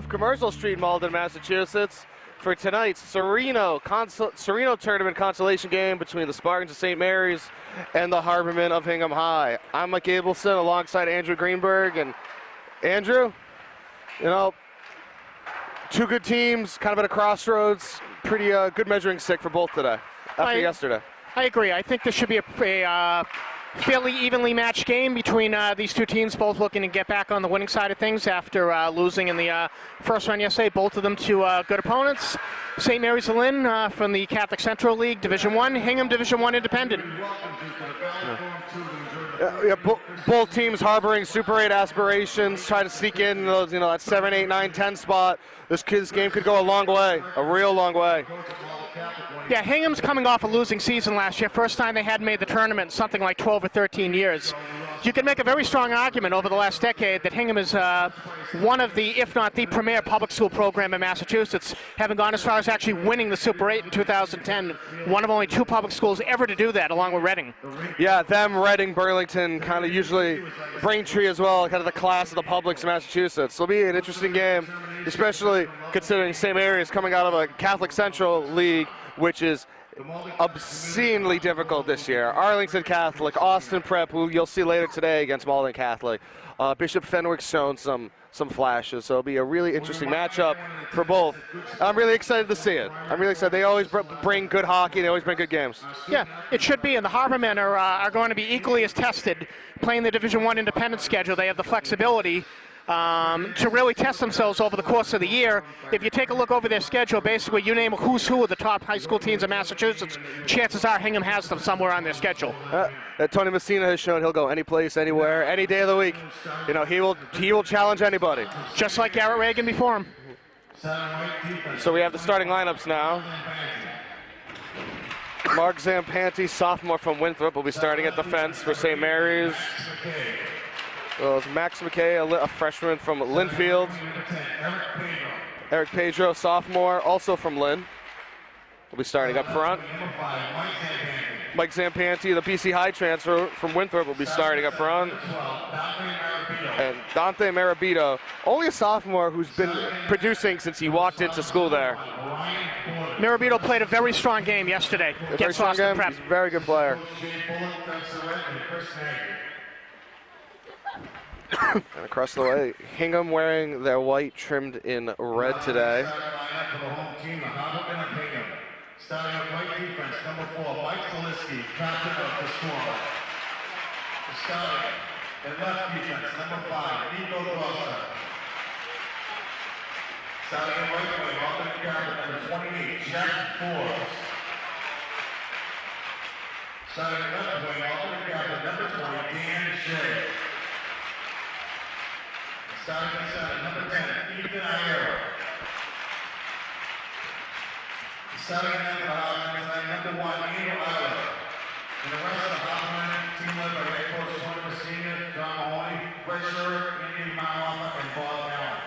off Commercial Street, Malden, Massachusetts, for tonight's Serino Tournament consolation game between the Spartans of St. Mary's and the Harbormen of Hingham High. I'm Mike Abelson alongside Andrew Greenberg. And Andrew, you know, two good teams, kind of at a crossroads. Pretty good measuring stick for both today, after yesterday. I agree. I think this should be a fairly evenly matched game between these two teams, both looking to get back on the winning side of things after losing in the first round yesterday. Both of them to good opponents. St. Mary's and Lynn from the Catholic Central League, Division I, Hingham, Division I Independent. Both teams harboring Super 8 aspirations, trying to sneak in those, that 7, 8, 9, 10 spot. This game could go a long way, a real long way. Yeah, Hingham's coming off a losing season last year. First time they had made the tournament in something like 12 or 13 years. You can make a very strong argument over the last decade that Hingham is one of the, if not the premier public school program in Massachusetts, having gone as far as actually winning the Super 8 in 2010. One of only two public schools ever to do that, along with Reading. Yeah, them, Reading, Burlington, kind of usually Braintree as well, kind of the class of the publics in Massachusetts. It'll be an interesting game, especially considering St. Mary's coming out of a Catholic Central League, which is obscenely difficult this year. Arlington Catholic, Austin Prep, who you'll see later today against Malden Catholic. Bishop Fenwick's shown some flashes, so it'll be a really interesting matchup for both. I'm really excited to see it. I'm really excited. They always bring good hockey. They always bring good games. Yeah, it should be, and the Harbormen are going to be equally as tested playing the Division I independent schedule. They have the flexibility to really test themselves over the course of the year. If you take a look over their schedule, basically you name who's who of the top high school teams in Massachusetts, chances are Hingham has them somewhere on their schedule. Tony Messina has shown he'll go any place, anywhere, any day of the week. He will challenge anybody. Just like Garrett Reagan before him. So we have the starting lineups now. Mark Zampanti, sophomore from Winthrop, will be starting at defense for St. Mary's. Well, it's Max McKay, a freshman from Linfield. Eric Pedro, sophomore, also from Lynn, will be starting up front. Mike Zampanti, the BC High transfer from Winthrop, will be starting up front. And Dante Marabito, only a sophomore who's been producing since he walked into school there. Marabito played a very strong game yesterday against Austin Prep. He's a very good player. And across the way, Hingham wearing their white trimmed in red today. Starting up white defense, number 4, Mike Zaleski, captain of the squad. Starting at left defense, number 5, Nico Grossa. Starting at right wing, alternate captain, number 28, Jack Forbes. Starting at left wing, alternate captain, number 20, Dan Shea. Starting at center, number 10, Ethan Ayero. Starting at number 1, Ian Ryler. And the rest of the Harbormen team led by head coach Tony Messina, John Mahoney, Fresher, Andy Malama, and Bob Allen.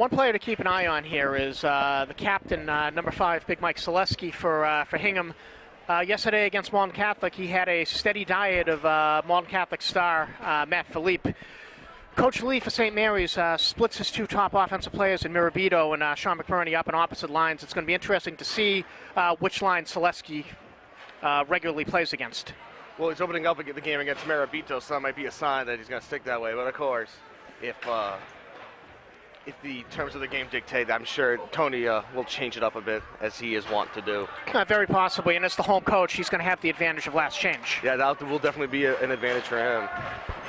one player to keep an eye on here is the captain, number 5, Big Mike Selesky for Hingham. Yesterday against Malden Catholic, he had a steady diet of Malden Catholic star Matt Philippe. Coach Lee for St. Mary's splits his 2 top offensive players in Mirabito and Sean McBurney up on opposite lines. It's going to be interesting to see which line Selesky regularly plays against. Well, he's opening up the game against Mirabito, so that might be a sign that he's going to stick that way. But of course, if the terms of the game dictate, I'm sure Tony will change it up a bit, as he is wont to do. Very possibly, and as the home coach, he's going to have the advantage of last change. Yeah, that will definitely be an advantage for him.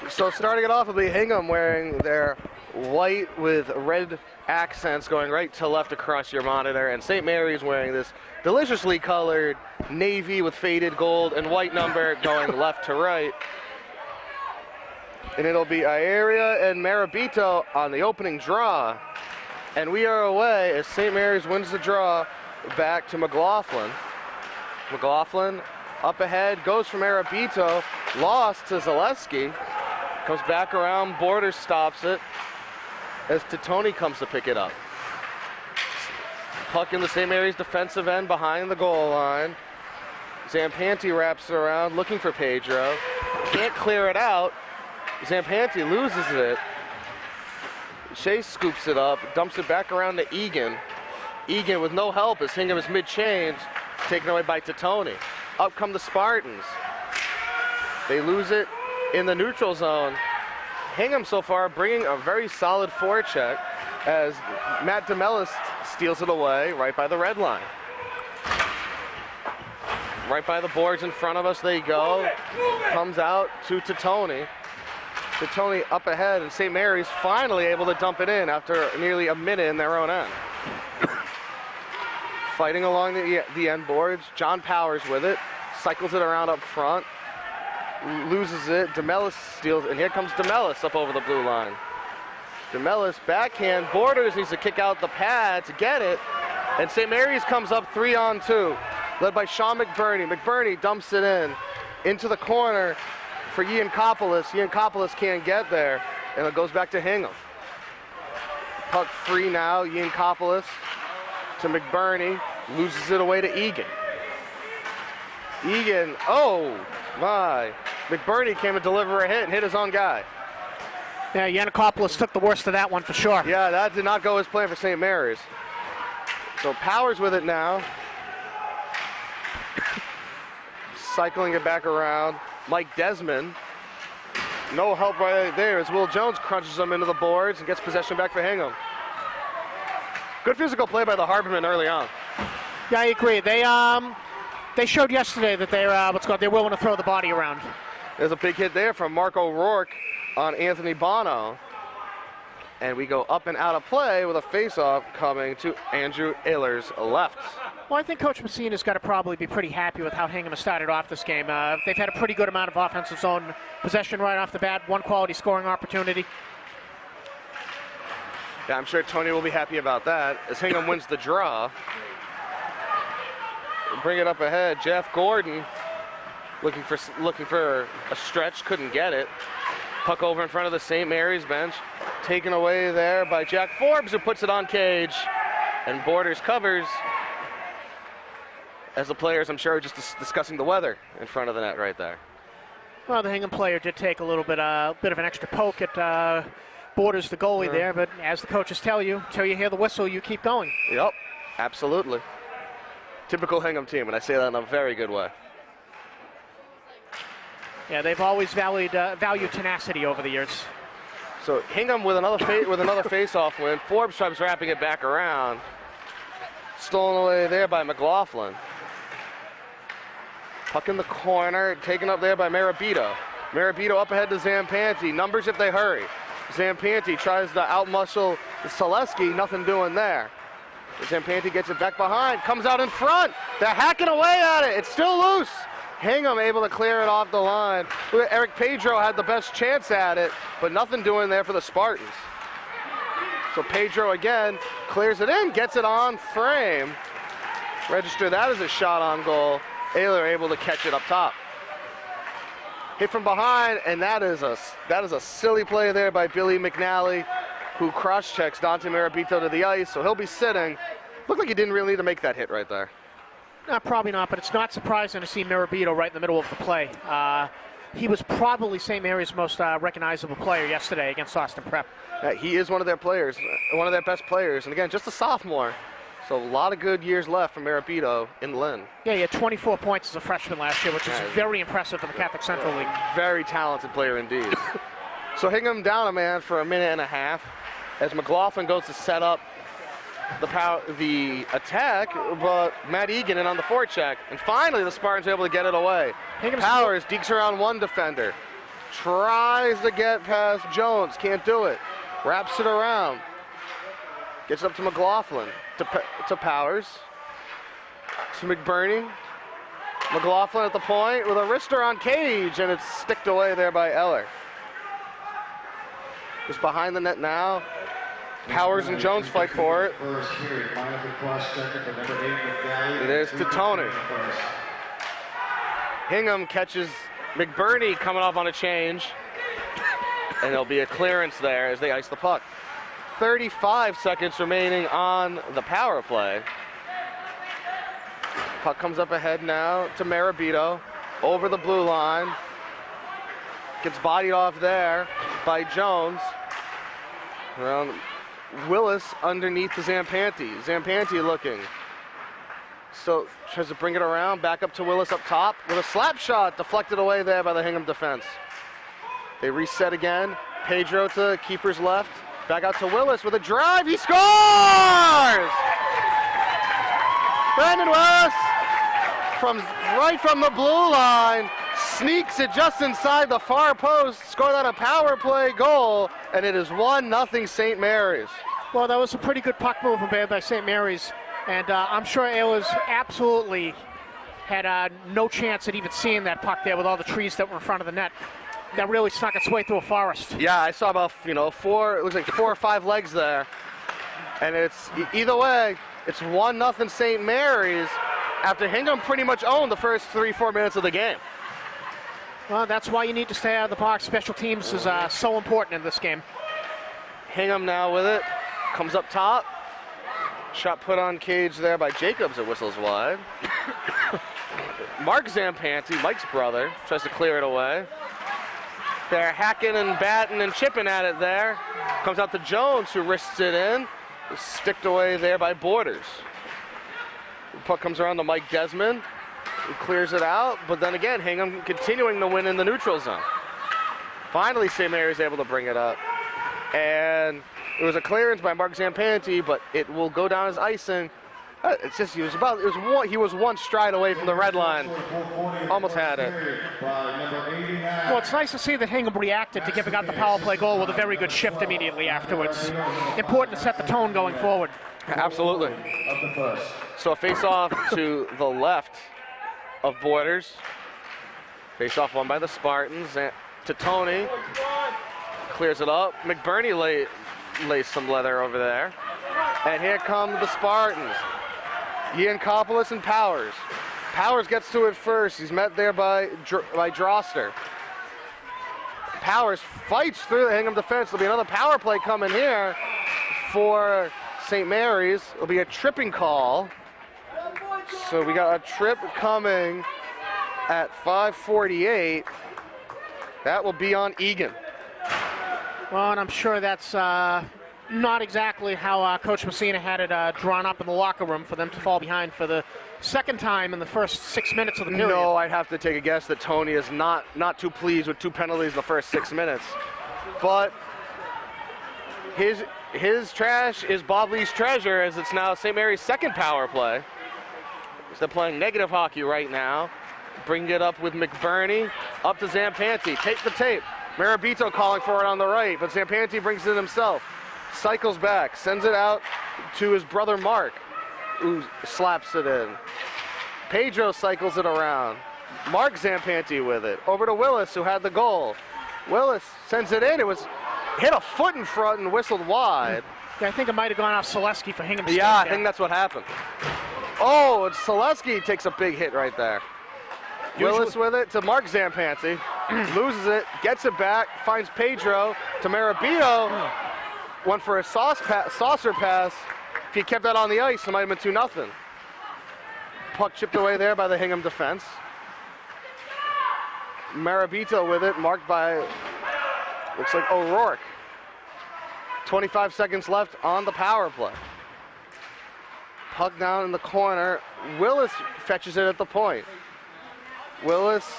So starting it off will be Hingham wearing their white with red accents going right to left across your monitor, and St. Mary's wearing this deliciously colored navy with faded gold and white number going left to right. And it'll be Area and Mirabito on the opening draw. And we are away as St. Mary's wins the draw back to McLaughlin. McLaughlin up ahead, goes for Mirabito, lost to Zaleski. Comes back around, Borders stops it as Tony comes to pick it up. Puck in the St. Mary's defensive end behind the goal line. Zampanti wraps it around, looking for Pedro. Can't clear it out. Zampanti loses it. Chase scoops it up, dumps it back around to Egan. Egan with no help as Hingham is mid-change, taken away by Tony. Up come the Spartans. They lose it in the neutral zone. Hingham so far bringing a very solid forecheck as Matt DeMellis steals it away right by the red line. Right by the boards in front of us they go. Comes out to Tony. Tony up ahead, and St. Mary's finally able to dump it in after nearly a minute in their own end. Fighting along the end boards. John Powers with it. Cycles it around up front. Loses it. DeMellis steals, and here comes DeMellis up over the blue line. DeMellis backhand. Borders needs to kick out the pad to get it. And St. Mary's comes up 3-on-2. Led by Sean McBurney. McBurney dumps it into the corner for Yiankopoulos. Yiankopoulos can't get there, and it goes back to Hingham. Puck free now. Yiankopoulos to McBurney. Loses it away to Egan. Egan, oh my. McBurney came to deliver a hit and hit his own guy. Yeah, Yiankopoulos took the worst of that one for sure. Yeah, that did not go as planned for St. Mary's. So Powers with it now. Cycling it back around. Mike Desmond. No help right there as Will Jones crunches him into the boards and gets possession back for Hingham. Good physical play by the Harbormen early on. Yeah, I agree. They showed yesterday that they're willing to throw the body around. There's a big hit there from Mark O'Rourke on Anthony Bono. And we go up and out of play with a face-off coming to Andrew Ayler's left. Well, I think Coach Messina's got to probably be pretty happy with how Hingham has started off this game. They've had a pretty good amount of offensive zone possession right off the bat, one quality scoring opportunity. Yeah, I'm sure Tony will be happy about that as Hingham wins the draw. Bring it up ahead. Jeff Gordon looking for a stretch, couldn't get it. Puck over in front of the St. Mary's bench. Taken away there by Jack Forbes, who puts it on cage. And Borders covers. As the players, I'm sure, are just discussing the weather in front of the net right there. Well, the Hingham player did take a little bit of an extra poke at Borders, the goalie there. But as the coaches tell you, till you hear the whistle, you keep going. Yep, absolutely. Typical Hingham team, and I say that in a very good way. Yeah, they've always valued tenacity over the years. So Hingham with another face-off win. Forbes tries wrapping it back around. Stolen away there by McLaughlin. Puck in the corner, taken up there by Mirabito. Mirabito up ahead to Zampanti. Numbers if they hurry. Zampanti tries to outmuscle Selesky. Nothing doing there. Zampanti gets it back behind. Comes out in front. They're hacking away at it. It's still loose. Hingham able to clear it off the line. Eric Pedro had the best chance at it, but nothing doing there for the Spartans. So Pedro again clears it in, gets it on frame. Register that as a shot on goal. Ayler able to catch it up top. Hit from behind, and that is a silly play there by Billy McNally who cross-checks Dante Marabito to the ice, so he'll be sitting. Looked like he didn't really need to make that hit right there. Probably not, but it's not surprising to see Marabito right in the middle of the play. He was probably St. Mary's most recognizable player yesterday against Austin Prep. He is one of their players, one of their best players, and again, just a sophomore. So a lot of good years left for Marabito in Lynn. Yeah, he had 24 points as a freshman last year, which is very impressive for the Catholic Central League. Very talented player indeed. So Hingham down a man for a minute and a half as McLaughlin goes to set up the attack, but Matt Egan in on the forecheck. And finally, the Spartans are able to get it away. Powers dekes around one defender. Tries to get past Jones, can't do it. Wraps it around. Gets up to McLaughlin, to Powers, to McBurney. McLaughlin at the point with a wrister on Cage, and it's sticked away there by Eller. Just behind the net now. Powers and Jones fight for it. It is to Tony. Hingham catches McBurney coming off on a change, and there'll be a clearance there as they ice the puck. 35 seconds remaining on the power play. Puck comes up ahead now to Marabito, over the blue line. Gets bodied off there by Jones. Around Willis underneath the Zampanti. Zampanti looking. So tries to bring it around, back up to Willis up top with a slap shot deflected away there by the Hingham defense. They reset again. Pedro to keeper's left. Back out to Willis with a drive. He scores! Brandon Willis right from the blue line sneaks it just inside the far post, scored on a power play goal, and it is 1-0 St. Mary's. Well, that was a pretty good puck movement by St. Mary's, and I'm sure Ayers absolutely had no chance at even seeing that puck there with all the trees that were in front of the net. That really snuck its way through a forest. Yeah, I saw about, it looks like 4 or 5 legs there. And it's, either way, it's 1-0 St. Mary's after Hingham pretty much owned the first 3-4 minutes of the game. Well, that's why you need to stay out of the box. Special teams is so important in this game. Hingham now with it, comes up top. Shot put on Cage there by Jacobs, it whistles wide. Mark Zampanti, Mike's brother, tries to clear it away. They're hacking and batting and chipping at it there. Comes out to Jones, who wrists it in. Sticked away there by Borders. The puck comes around to Mike Desmond, who clears it out. But then again, Hingham continuing to win in the neutral zone. Finally, St. Mary's able to bring it up. And it was a clearance by Mark Zampanti, but it will go down as icing. It's just he was one stride away from the red line. Almost had it. Well, it's nice to see that Hingham reacted to giving out the power play goal with a very good shift immediately afterwards. Important to set the tone going forward. Absolutely. So a face-off to the left of Borders. Face-off won by the Spartans. To Tony. Clears it up. McBurney lays some leather over there. And here come the Spartans. Giancopoulos and Powers. Powers gets to it first. He's met there by Droster. Powers fights through the Hingham defense. There'll be another power play coming here for St. Mary's. It'll be a tripping call. So we got a trip coming at 5:48. That will be on Egan. Well, and I'm sure that's not exactly how Coach Messina had it drawn up in the locker room for them to fall behind for the second time in the first 6 minutes of the period. No, I'd have to take a guess that Tony is not too pleased with 2 penalties in the first 6 minutes. But his trash is Bob Lee's treasure, as it's now St. Mary's second power play. They're playing negative hockey right now. Bring it up with McBurney, up to Zampanti. Take the tape. Marabito calling for it on the right, but Zampanti brings it himself. Cycles back, sends it out to his brother Mark, who slaps it in. Pedro cycles it around. Mark Zampanti with it. Over to Willis, who had the goal. Willis sends it in. It was hit a foot in front and whistled wide. Yeah, I think it might have gone off Selesky for Hingham. Yeah, I think that's what happened. Oh, and Selesky takes a big hit right there. Willis with it to Mark Zampanti. Loses it, gets it back, finds Pedro to Marabito. went for a saucer pass. If he kept that on the ice, it might have been 2-0. Puck chipped away there by the Hingham defense. Marabito with it, marked by, looks like O'Rourke. 25 seconds left on the power play. Puck down in the corner. Willis fetches it at the point. Willis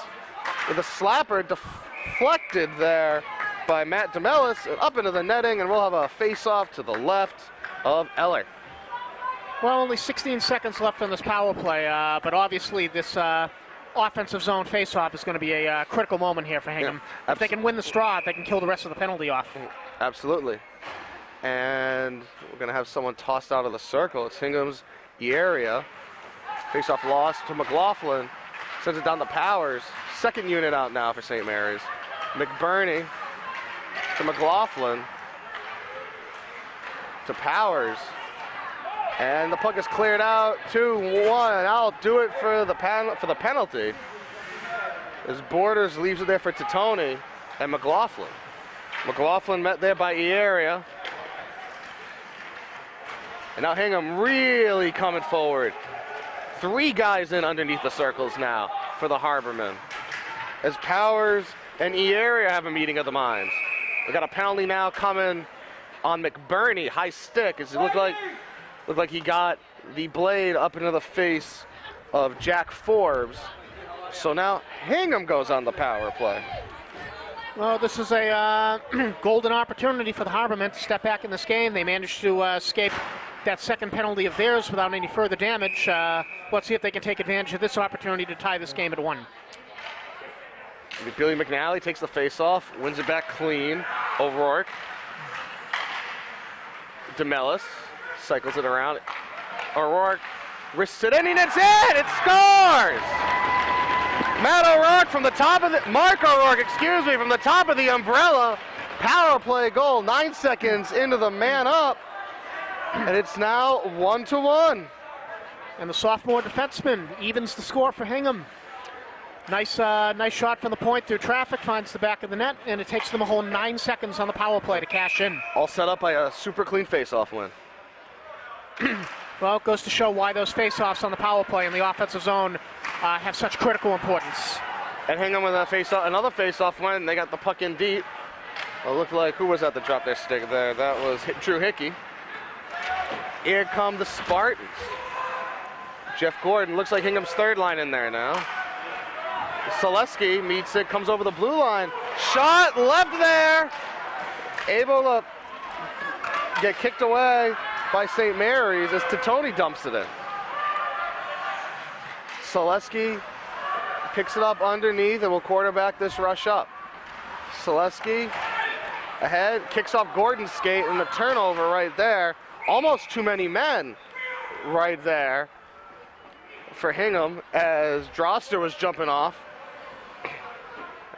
with a slapper deflected there by Matt DeMellis, up into the netting, and we'll have a face-off to the left of Eller. Well, only 16 seconds left on this power play, but obviously this offensive zone face-off is going to be a critical moment here for Hingham. Yeah, if they can win the straw, they can kill the rest of the penalty off. Absolutely. And we're going to have someone tossed out of the circle. It's Hingham's area. Face-off lost to McLaughlin. Sends it down to Powers. Second unit out now for St. Mary's. McBurney to McLaughlin to Powers. And the puck is cleared out. 2-1. I'll do it for the penalty. As Borders leaves it there for Titone and McLaughlin. McLaughlin met there by Ieria. And now Hingham really coming forward. 3 guys in underneath the circles now for the Harbormen. As Powers and Ieria have a meeting of the minds. We got a penalty now coming on McBurney, high stick. As it looked like he got the blade up into the face of Jack Forbes. So now Hingham goes on the power play. Well, this is a golden opportunity for the Harbormen to step back in this game. They managed to escape that second penalty of theirs without any further damage. Let's see if they can take advantage of this opportunity to tie this game at 1. Billy McNally takes the face-off, wins it back clean. O'Rourke. DeMellis cycles it around. O'Rourke wrists it in, and it's in! It scores! Matt O'Rourke from the top of the, Mark O'Rourke, excuse me, from the top of the umbrella. Power play goal, 9 seconds into the man up. And it's now 1-1. And the sophomore defenseman evens the score for Hingham. Nice shot from the point through traffic, finds the back of the net, and it takes them a whole 9 seconds on the power play to cash in. All set up by a super clean face-off win. Well, it goes to show why those face-offs on the power play in the offensive zone have such critical importance. And Hingham with another face-off win. They got the puck in deep. It looked like, who was that that dropped their stick there? That was Drew Hickey. Here come the Spartans. Jeff Gordon, looks like Hingham's third line in there now. Selesky meets it, comes over the blue line. Shot left there. Able to get kicked away by St. Mary's as Titone dumps it in. Selesky picks it up underneath and will quarterback this rush up. Selesky ahead, kicks off Gordon's skate, and the turnover right there. Almost too many men right there for Hingham as Droster was jumping off.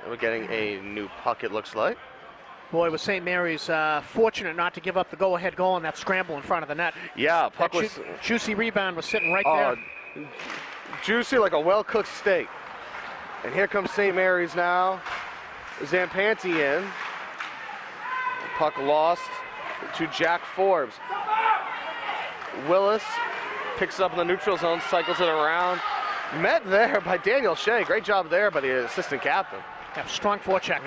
We're getting a new puck, it looks like. Boy, was St. Mary's fortunate not to give up the go-ahead goal on that scramble in front of the net. Yeah, puck was... Juicy rebound was sitting right there. Juicy like a well-cooked steak. And here comes St. Mary's now. Zampanti in. Puck lost to Jack Forbes. Willis picks it up in the neutral zone, cycles it around. Met there by Daniel Shea. Great job there by the assistant captain. Yeah, strong forecheck.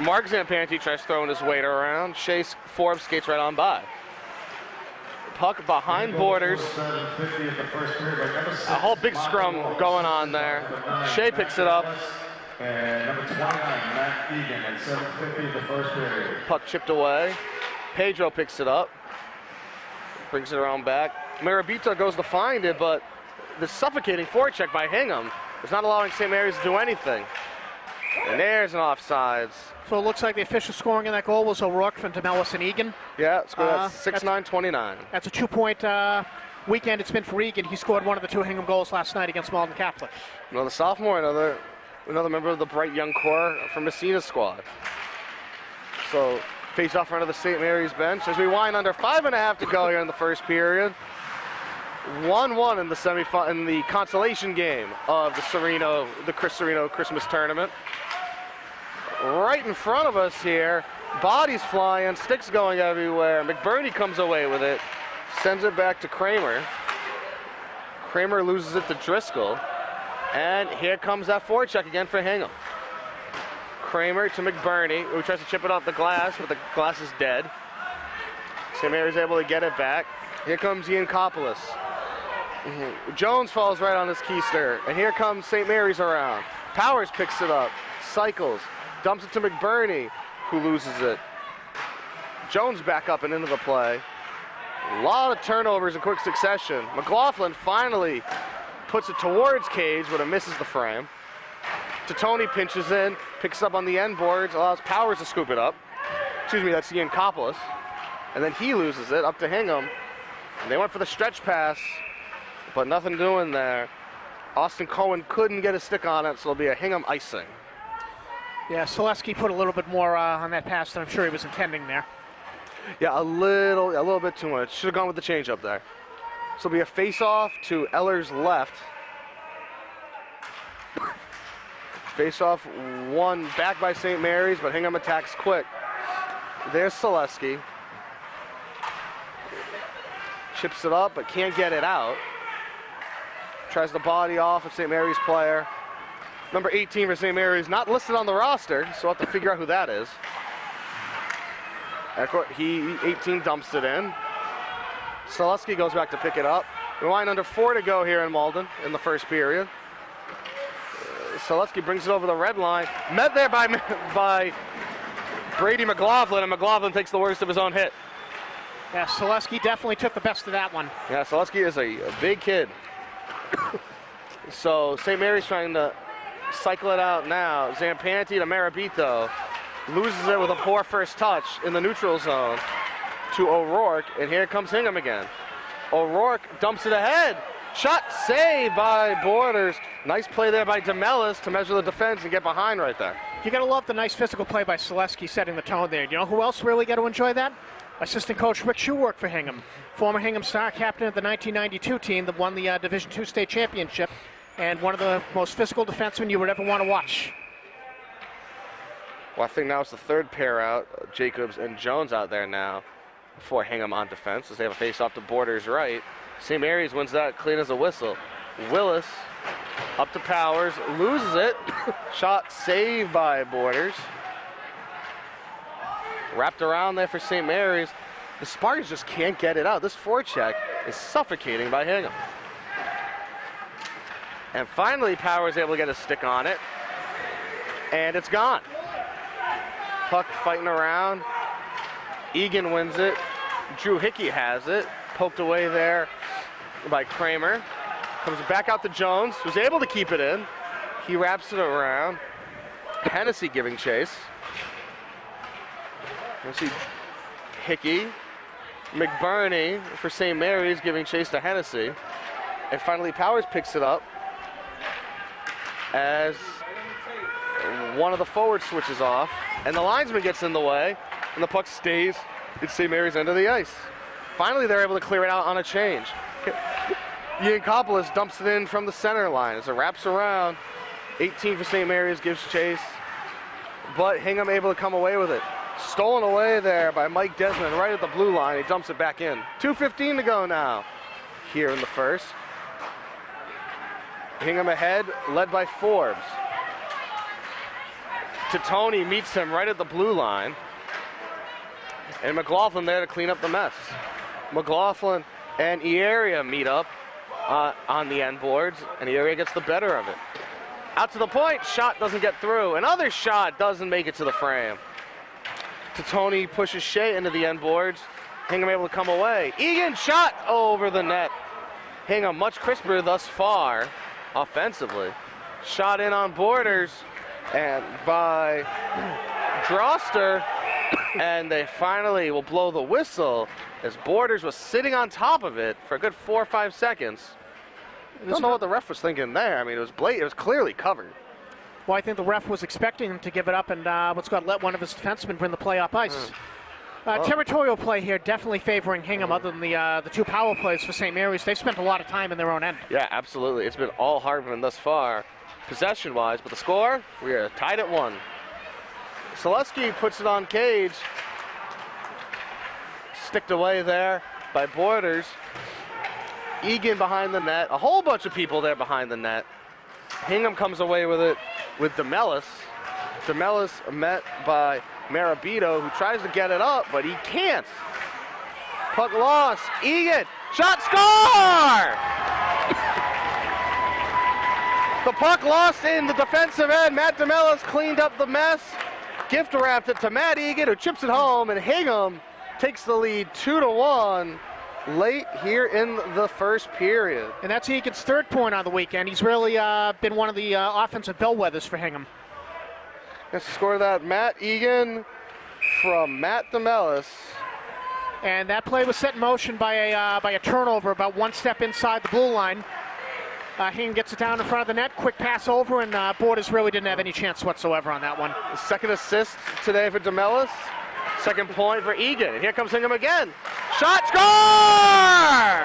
Mark Zampanti tries throwing his weight around. Shea Forbes skates right on by. Puck behind Borders. A whole big scrum going on there. Shea picks it up. And number 29, Matt Egan at 7:50 of the first period. Puck chipped away. Pedro picks it up. Brings it around back. Marabito goes to find it, but the suffocating forecheck by Hingham is not allowing St. Mary's to do anything. And there's an offsides. So it looks like the official scoring in that goal was O'Rourke from DeMellis and Egan. Yeah, scored at 6-9-29. That's a 2-point weekend it's been for Egan. He scored one of the 2 Hingham goals last night against Malden Catholic. Another sophomore, another member of the bright young core from Messina's squad. So face off front of the St. Mary's bench as we wind under 5.5 to go here in the first period. 1-1 in the in the consolation game of the Chris Serino Christmas tournament. Right in front of us here, Bodies flying, sticks going everywhere. McBurney comes away with it, sends it back to Kramer. Kramer loses it to Driscoll. And here comes that forecheck again for Hingham. Kramer to McBurney, who tries to chip it off the glass, but the glass is dead. St. Mary's able to get it back. Here comes Giancopoulos. Jones falls right on his keister, and here comes St. Mary's around. Powers picks it up, cycles, dumps it to McBurney, who loses it. Jones back up and into the play. A lot of turnovers in quick succession. McLaughlin finally puts it towards Cage, but it misses the frame. Tony pinches in, picks up on the end boards, allows Powers to scoop it up. Excuse me, that's Giancopoulos. And then he loses it up to Hingham. And they went for the stretch pass, but nothing doing there. Austin Cohen couldn't get a stick on it, so it'll be a Hingham icing. Yeah, Selesky put a little bit more on that pass than I'm sure he was intending there. Yeah, a little bit too much. Should have gone with the changeup there. So it'll be a face-off to Eller's left. Face-off won back by St. Mary's, but Hingham attacks quick. There's Selesky. Chips it up, but can't get it out. Tries to body off of St. Mary's player. Number 18 for St. Mary's, not listed on the roster, so we'll have to figure out who that is. 18 dumps it in. Selesky goes back to pick it up. We wind under 4 to go here in Malden in the first period. Selesky brings it over the red line. Met there by Brady McLaughlin, and McLaughlin takes the worst of his own hit. Yeah, Selesky definitely took the best of that one. Yeah, Selesky is a big kid. So St. Mary's trying to cycle it out now. Zampanti to Marabito. Loses it with a poor first touch in the neutral zone to O'Rourke, and here comes Hingham again. O'Rourke dumps it ahead. Shot saved by Borders. Nice play there by DeMellis to measure the defense and get behind right there. You got to love the nice physical play by Selesky setting the tone there. You know who else really got to enjoy that? Assistant coach Rick Schuwark for Hingham. Former Hingham star captain of the 1992 team that won the Division II state championship, and one of the most physical defensemen you would ever want to watch. Well, I think now it's the third pair out. Jacobs and Jones out there now for Hingham on defense as they have a face-off to Borders right. St. Mary's wins that clean as a whistle. Willis up to Powers, loses it. Shot saved by Borders. Wrapped around there for St. Mary's. The Spartans just can't get it out. This forecheck is suffocating by Hingham. And finally, Powers able to get a stick on it. And it's gone. Puck fighting around. Egan wins it. Drew Hickey has it. Poked away there by Kramer. Comes back out to Jones, who's able to keep it in. He wraps it around. Hennessy giving chase. You see Hickey. McBurney for St. Mary's giving chase to Hennessy. And finally Powers picks it up as one of the forwards switches off. And the linesman gets in the way. And the puck stays at St. Mary's end of the ice. Finally, they're able to clear it out on a change. Giancopoulos dumps it in from the center line as it wraps around. 18 for St. Mary's gives chase. But Hingham able to come away with it. Stolen away there by Mike Desmond right at the blue line. He dumps it back in. 2:15 to go now here in the first. Hingham ahead, led by Forbes. Tony meets him right at the blue line. And McLaughlin there to clean up the mess. McLaughlin and Ieria meet up on the end boards, and Ieria gets the better of it. Out to the point, shot doesn't get through. Another shot doesn't make it to the frame. Tony pushes Shea into the end boards. Hingham able to come away. Egan shot over the net. Hingham much crisper thus far offensively. Shot in on Borders and by Droster. And they finally will blow the whistle as Borders was sitting on top of it for a good 4 or 5 seconds. I don't know what the ref was thinking there. I mean, it was blatant. It was clearly covered. Well, I think the ref was expecting him to give it up and let one of his defensemen bring the play up ice. Territorial play here definitely favoring Hingham other than the two power plays for St. Mary's. They've spent a lot of time in their own end. Yeah, absolutely. It's been all Hardman thus far, possession-wise. But the score, we are tied at 1. Selesky puts it on Cage. Sticked away there by Borders. Egan behind the net. A whole bunch of people there behind the net. Hingham comes away with it with DeMellis. DeMellis met by Marabito, who tries to get it up, but he can't. Puck lost. Egan. Shot, score! The puck lost in the defensive end. Matt DeMellis cleaned up the mess. Gift wrapped it to Matt Egan, who chips it home, and Hingham takes the lead 2-1 late here in the first period. And that's Egan's third point on the weekend. He's really been one of the offensive bellwethers for Hingham. Let's score that Matt Egan from Matt DeMellis. And that play was set in motion by a turnover about one step inside the blue line. Hingham gets it down in front of the net, quick pass over, and Borders really didn't have any chance whatsoever on that one. The second assist today for DeMellis. Second point for Egan. And here comes Hingham again. Shot, score!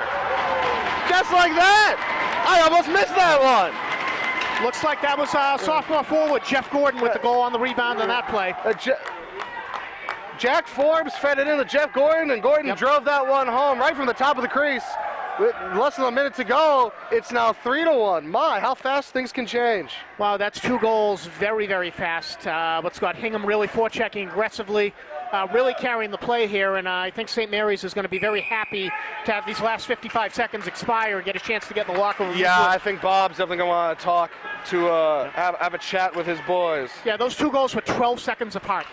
Just like that. I almost missed that one. Looks like that was sophomore forward Jeff Gordon with the goal on the rebound on that play. Jack Forbes fed it in to Jeff Gordon, and Gordon drove that one home right from the top of the crease. With less than a minute to go, it's now 3-1. My, how fast things can change. Wow, that's two goals very, very fast. What's got Hingham really forechecking aggressively, really carrying the play here, and I think St. Mary's is going to be very happy to have these last 55 seconds expire and get a chance to get in the locker room. Yeah, I think Bob's definitely going to want to talk to have a chat with his boys. Yeah, those two goals were 12 seconds apart.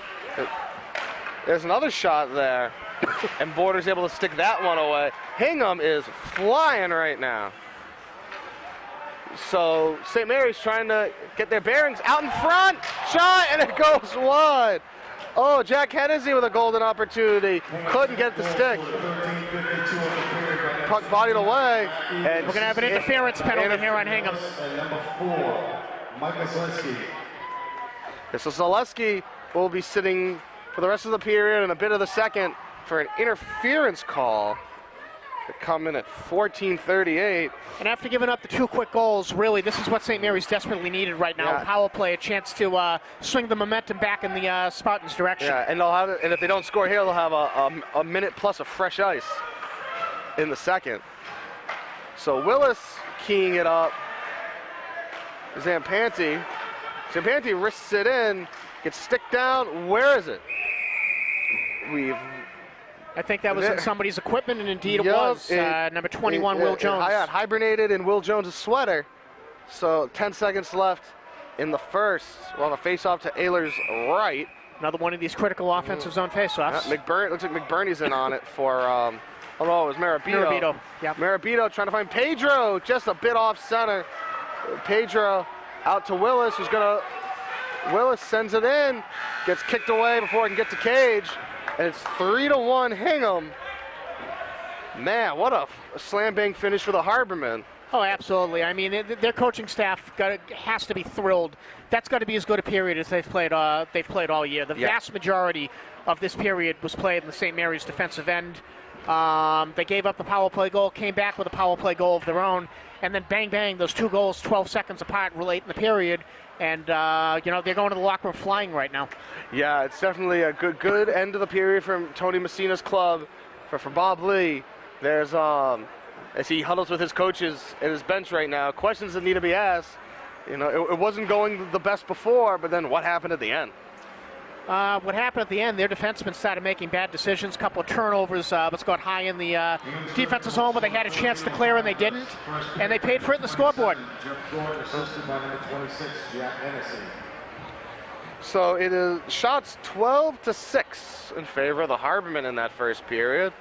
There's another shot there, and Borders able to stick that one away. Hingham is flying right now. So St. Mary's trying to get their bearings out in front. Shot, and it goes wide. Oh, Jack Hennessy with a golden opportunity. Couldn't get the stick. Puck bodied away. And we're going to have an interference penalty here on Hingham. And number 4, Michael Selesky. So Selesky will be sitting for the rest of the period and a bit of the second for an interference call to come in at 14:38. And after giving up the two quick goals, really, this is what St. Mary's desperately needed right now. Yeah. Power play, a chance to swing the momentum back in the Spartans' direction. Yeah, and they'll have it, and if they don't score here, they'll have a minute plus of fresh ice in the second. So Willis keying it up. Zampanti risks it in, gets stick down. Where is it? I think that was in somebody's equipment, and indeed it was. Number 21, Will Jones. It hibernated in Will Jones' sweater. So 10 seconds left in the first. We'll have a face-off to Ehlers' right. Another one of these critical offensive zone face-offs. Looks like McBurney's in on it for, it was Marabito. Marabito, yep. Marabito trying to find Pedro, just a bit off center. Pedro out to Willis, Willis sends it in, gets kicked away before it can get to Cage. And it's 3-1 Hingham. Man, what a slam bang finish for the Harbormen. Oh, absolutely. I mean, their coaching staff has to be thrilled. That's got to be as good a period as they've played all year. The vast majority of this period was played in the St. Mary's defensive end. They gave up the power play goal, came back with a power play goal of their own, and then bang, bang, those two goals 12 seconds apart late in the period. And, they're going to the locker room flying right now. Yeah, it's definitely a good end of the period from Tony Messina's club. For Bob Lee, there's, as he huddles with his coaches at his bench right now, questions that need to be asked. It wasn't going the best before, but then what happened at the end? What happened at the end, their defensemen started making bad decisions, a couple of turnovers, let's go high in the defensive zone, but they had a chance to clear and they didn't, and they paid for it in the scoreboard. So it is shots 12-6 in favor of the Harbormen in that first period.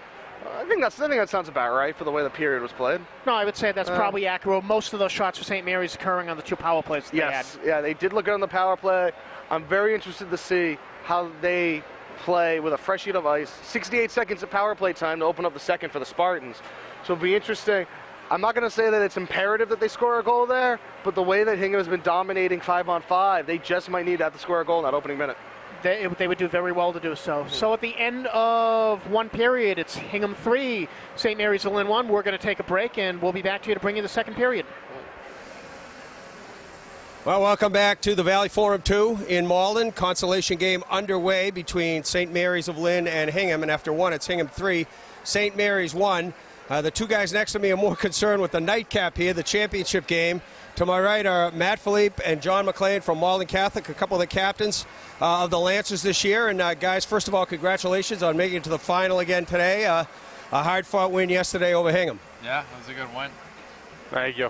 I think that sounds about right for the way the period was played. No, I would say that's probably accurate. Most of those shots for St. Mary's occurring on the two power plays that they had. Yeah, they did look good on the power play. I'm very interested to see how they play with a fresh sheet of ice. 68 seconds of power play time to open up the second for the Spartans. So it'll be interesting. I'm not going to say that it's imperative that they score a goal there, but the way that Hingham has been dominating 5-on-5, they just might need to have to score a goal in that opening minute. They would do very well to do so. So at the end of one period, it's Hingham 3, St. Mary's Lynn 1. We're going to take a break, and we'll be back to you to bring you the second period. Well, welcome back to the Valley Forum 2 in Malden. Consolation game underway between St. Mary's of Lynn and Hingham, and after one, it's Hingham 3, St. Mary's 1. The two guys next to me are more concerned with the nightcap here, the championship game. To my right are Matt Philippe and John McLean from Malden Catholic, a couple of the captains of the Lancers this year. And guys, first of all, congratulations on making it to the final again today. A hard-fought win yesterday over Hingham. Yeah, it was a good win. Thank you.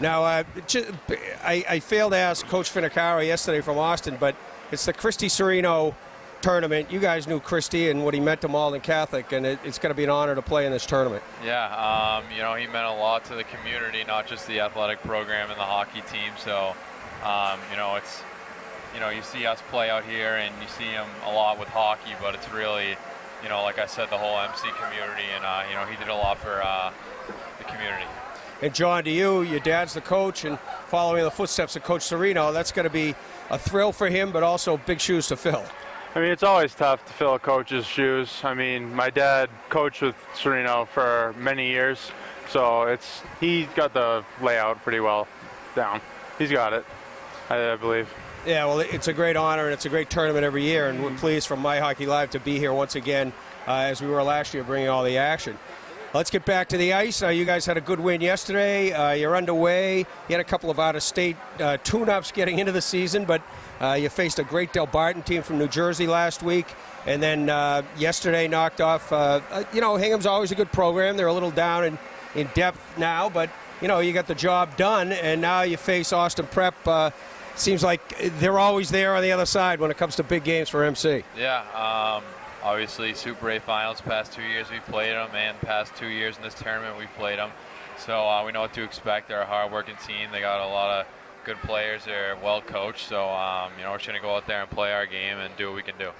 Now, I failed to ask Coach Finicaro yesterday from Austin, but it's the Christy Serino tournament. You guys knew Christy and what he meant to Malden Catholic, and it's going to be an honor to play in this tournament. Yeah, you know, he meant a lot to the community, not just the athletic program and the hockey team. So, you know, it's, you know, you see us play out here and you see him a lot with hockey, but it's really, you know, like I said, the whole MC community, and, you know, he did a lot for the community. And John, to you, your dad's the coach, and following in the footsteps of Coach Serino, that's going to be a thrill for him, but also big shoes to fill. I mean, it's always tough to fill a coach's shoes. I mean, my dad coached with Serino for many years, so he got the layout pretty well down. He's got it, I believe. Yeah, well, it's a great honor, and it's a great tournament every year, and we're pleased from MyHockeyLive to be here once again, as we were last year, bringing all the action. Let's get back to the ice. You guys had a good win yesterday. You're underway. You had a couple of out-of-state tune-ups getting into the season, but you faced a great Del Barton team from New Jersey last week, and then yesterday knocked off, you know, Hingham's always a good program. They're a little down in depth now, but, you know, you got the job done, and now you face Austin Prep. Seems like they're always there on the other side when it comes to big games for MC. Yeah, obviously Super 8 finals, past 2 years we've played them, and past 2 years in this tournament we've played them. So we know what to expect. They're a hard-working team. They got a lot of good players. They're well coached. So you know, we're just gonna go out there and play our game and do what we can do.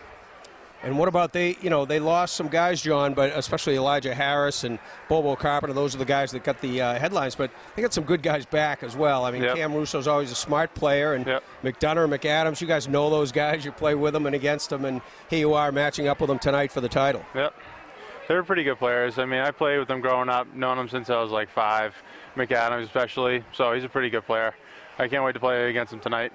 And what about they lost some guys, John, but especially Elijah Harris and Bobo Carpenter. Those are the guys that got the headlines, but they got some good guys back as well. I mean, yep. Cam Russo's always a smart player, and yep. McDonough, McAdams, you guys know those guys. You play with them and against them, and here you are matching up with them tonight for the title. Yep. They're pretty good players. I mean, I played with them growing up, known them since I was like 5, McAdams especially, so he's a pretty good player. I can't wait to play against him tonight.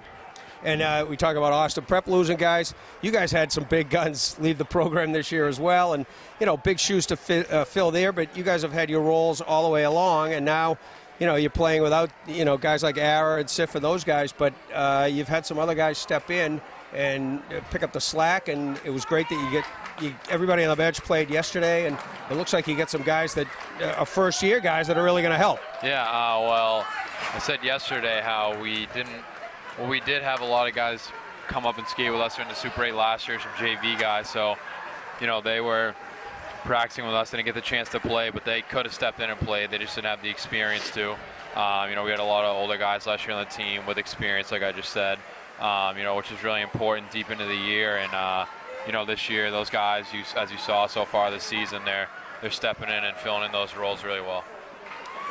And we talk about Austin Prep losing guys. You guys had some big guns leave the program this year as well, and, you know, big shoes to fill there, but you guys have had your roles all the way along, and now, you know, you're playing without, you know, guys like Ara and Sif and those guys, but you've had some other guys step in and pick up the slack, and it was great that everybody on the bench played yesterday, and it looks like you get some guys that are first-year guys that are really going to help. Yeah, well, I said yesterday how we did have a lot of guys come up and skate with us in the Super 8 last year, some JV guys. So, you know, they were practicing with us, didn't get the chance to play, but they could have stepped in and played. They just didn't have the experience to. You know, we had a lot of older guys last year on the team with experience, like I just said, you know, which is really important deep into the year. And, you know, this year, those guys, as you saw so far this season, they're stepping in and filling in those roles really well.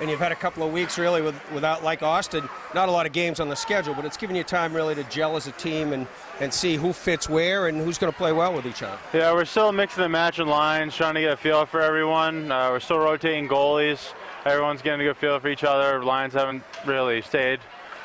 And you've had a couple of weeks really without, like Austin, not a lot of games on the schedule, but it's given you time really to gel as a team and see who fits where and who's going to play well with each other. Yeah, we're still mixing and matching lines, trying to get a feel for everyone. We're still rotating goalies. Everyone's getting a good feel for each other. Lines haven't really stayed.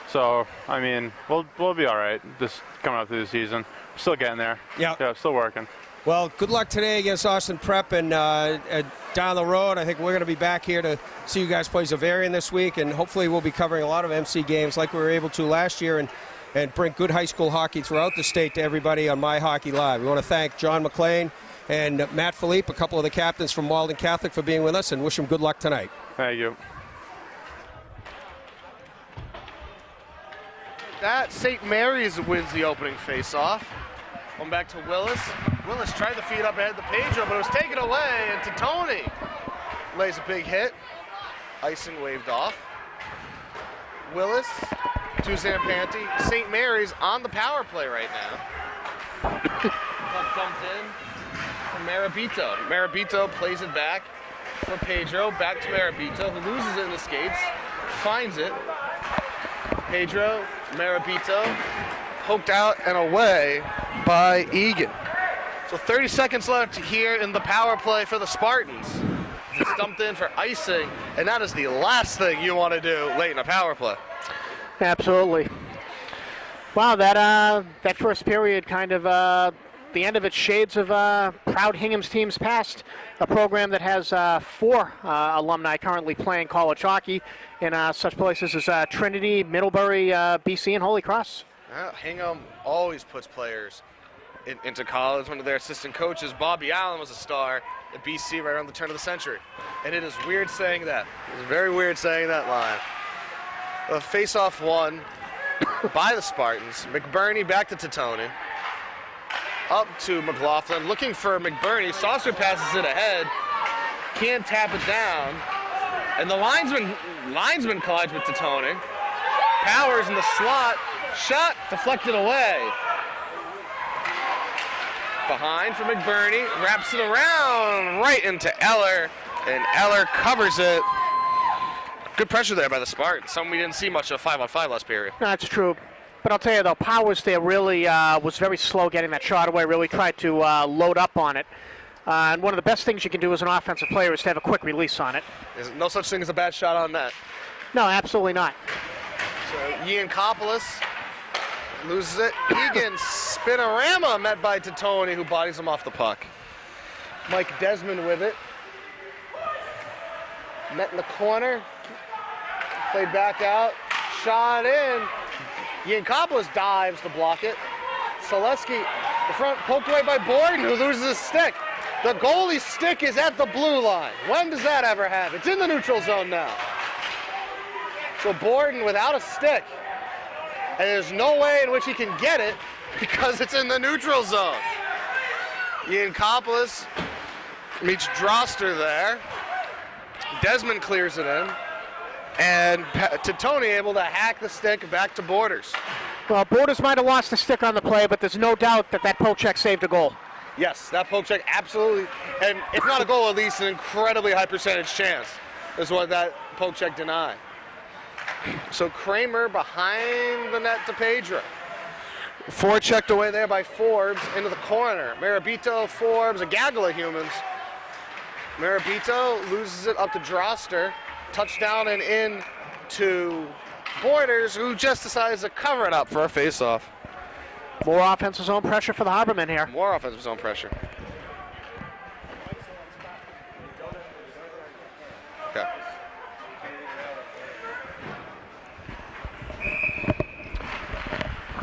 So, I mean, we'll be all right just coming up through the season. We're still getting there. Yeah, still working. Well, good luck today against Austin Prep, and down the road, I think we're going to be back here to see you guys play Zavarian this week, and hopefully we'll be covering a lot of MC games like we were able to last year and bring good high school hockey throughout the state to everybody on MyHockeyLive. We want to thank John McLean and Matt Philippe, a couple of the captains from Malden Catholic, for being with us, and wish them good luck tonight. Thank you. That St. Mary's wins the opening face-off. One back to Willis. Willis tried to feed up ahead to Pedro, but it was taken away, and Tony lays a big hit. Icing waved off. Willis to Zampanti. St. Mary's on the power play right now. Puck dumped in from Marabito. Marabito plays it back for Pedro. Back to Marabito, who loses it in the skates. Finds it. Pedro, Marabito, poked out and away by Egan. So 30 seconds left here in the power play for the Spartans. It's dumped in for icing, and that is the last thing you want to do late in a power play. Absolutely. Wow, that first period kind of the end of it shades of proud Hingham's teams past, a program that has 4 alumni currently playing college hockey in such places as Trinity, Middlebury, BC, and Holy Cross. Hingham always puts players into college. One of their assistant coaches, Bobby Allen, was a star at BC right around the turn of the century. And it is weird saying that. It's very weird saying that line. A face-off won by the Spartans. McBurney back to Titone. Up to McLaughlin, looking for McBurney. Saucer passes it ahead. Can't tap it down. And the linesman collides with Titone. Powers in the slot. Shot deflected away. Behind for McBurney. Wraps it around right into Eller. And Eller covers it. Good pressure there by the Spartans. Something we didn't see much of 5-on-5 last period. That's true. But I'll tell you, though, Powers there really was very slow getting that shot away, really tried to load up on it. And one of the best things you can do as an offensive player is to have a quick release on it. There's no such thing as a bad shot on net. No, absolutely not. So Yiankopoulos loses it. Egan spinorama met by Titone, who bodies him off the puck. Mike Desmond with it. Met in the corner. Played back out. Shot in. Yiankopoulos dives to block it. Selesky, the front, poked away by Borden, who loses his stick. The goalie's stick is at the blue line. When does that ever happen? It's in the neutral zone now. So Borden without a stick. And there's no way in which he can get it because it's in the neutral zone. Yiankopoulos meets Droster there. Desmond clears it in. And Titone able to hack the stick back to Borders. Well, Borders might have lost the stick on the play, but there's no doubt that poke check saved a goal. Yes, that poke check absolutely, and if not a goal, at least an incredibly high percentage chance is what that poke check denied. So Kramer behind the net to Pedro. Forechecked away there by Forbes into the corner. Marabito, Forbes, a gaggle of humans. Marabito loses it up to Droster. Touchdown and in to Borders, who just decides to cover it up for a face-off. More offensive zone pressure for the Harbormen here. More offensive zone pressure. Okay.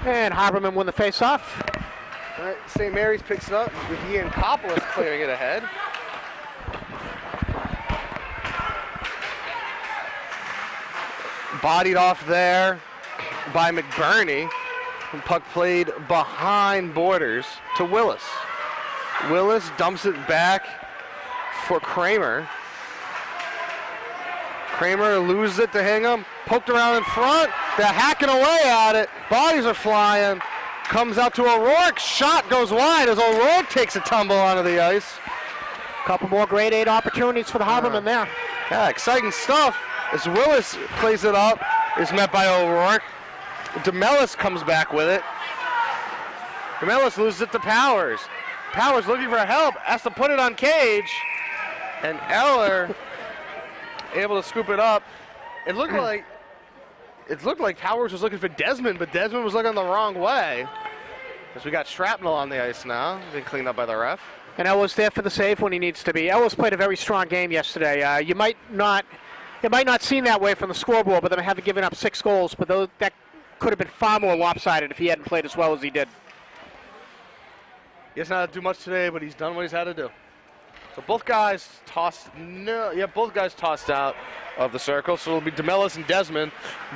And Harbormen win the face-off. All right, St. Mary's picks it up with Yiankopoulos clearing it ahead. Bodied off there by McBurney. And puck played behind Borders to Willis. Willis dumps it back for Kramer. Kramer loses it to Hingham. Poked around in front. They're hacking away at it. Bodies are flying. Comes out to O'Rourke. Shot goes wide as O'Rourke takes a tumble onto the ice. Couple more grade 8 opportunities for the Harbormen there. Yeah, exciting stuff. As Willis plays it up, is met by O'Rourke. DeMellis comes back with it. DeMellis loses it to Powers. Powers looking for help, has to put it on Cage. And Eller able to scoop it up. It looked like Powers was looking for Desmond, but Desmond was looking the wrong way. As we got shrapnel on the ice now, being cleaned up by the ref. And Ellis there for the save when he needs to be. Ellis played a very strong game yesterday. It might not seem that way from the scoreboard, but they haven't given up 6 goals. But that could have been far more lopsided if he hadn't played as well as he did. He hasn't had to do much today, but he's done what he's had to do. So both guys tossed out of the circle. So it'll be DeMellis and Desmond.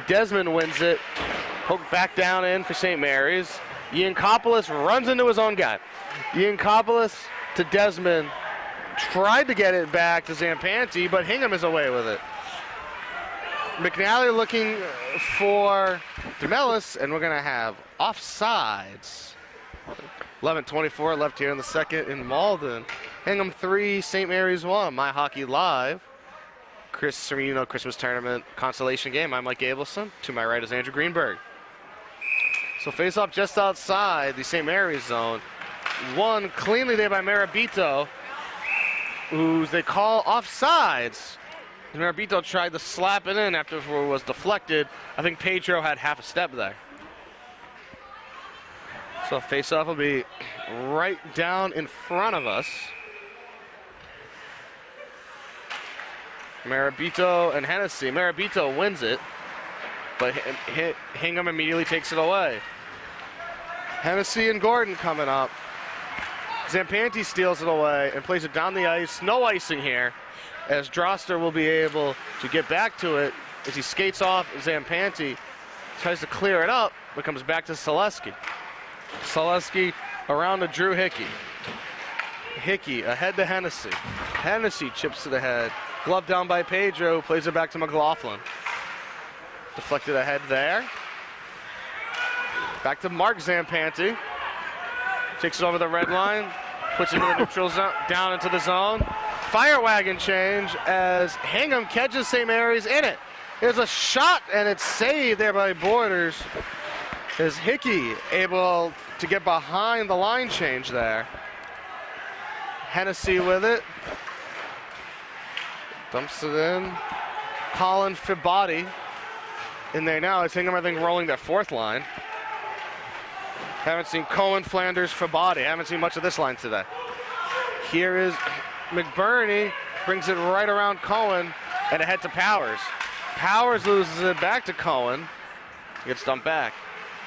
Desmond wins it. Poked back down in for St. Mary's. Yiankopoulos runs into his own guy. Yiankopoulos to Desmond. Tried to get it back to Zampanti, but Hingham is away with it. McNally looking for DeMellis, and we're going to have offsides. 11:24 left here in the second in Malden. Hingham 3, St. Mary's 1. My Hockey Live. Chris Serino Christmas Tournament consolation game. I'm Mike Abelson. To my right is Andrew Greenberg. So face off just outside the St. Mary's zone. Won cleanly there by Marabito, who they call offsides. Marabito tried to slap it in after it was deflected. I think Pedro had half a step there. So face-off will be right down in front of us. Marabito and Hennessy. Marabito wins it, but Hingham immediately takes it away. Hennessy and Gordon coming up. Zampanti steals it away and plays it down the ice. No icing here, as Droster will be able to get back to it as he skates off Zampanti, tries to clear it up, but comes back to Selesky. Selesky around to Drew Hickey. Hickey ahead to Hennessy. Hennessy chips to the head. Glove down by Pedro, plays it back to McLaughlin. Deflected ahead there. Back to Mark Zampanti. Takes it over the red line, puts it into the neutral zone, down into the zone. Fire wagon change as Hingham catches St. Mary's in it. There's a shot, and it's saved there by Borders. Is Hickey able to get behind the line change there? Hennessy with it. Dumps it in. Colin Fibati in there now. It's Hingham, I think, rolling that fourth line. Haven't seen Cohen, Flanders, Fibati. Haven't seen much of this line today. Here is McBurney, brings it right around Cohen and ahead to Powers. Powers loses it back to Cohen. Gets dumped back.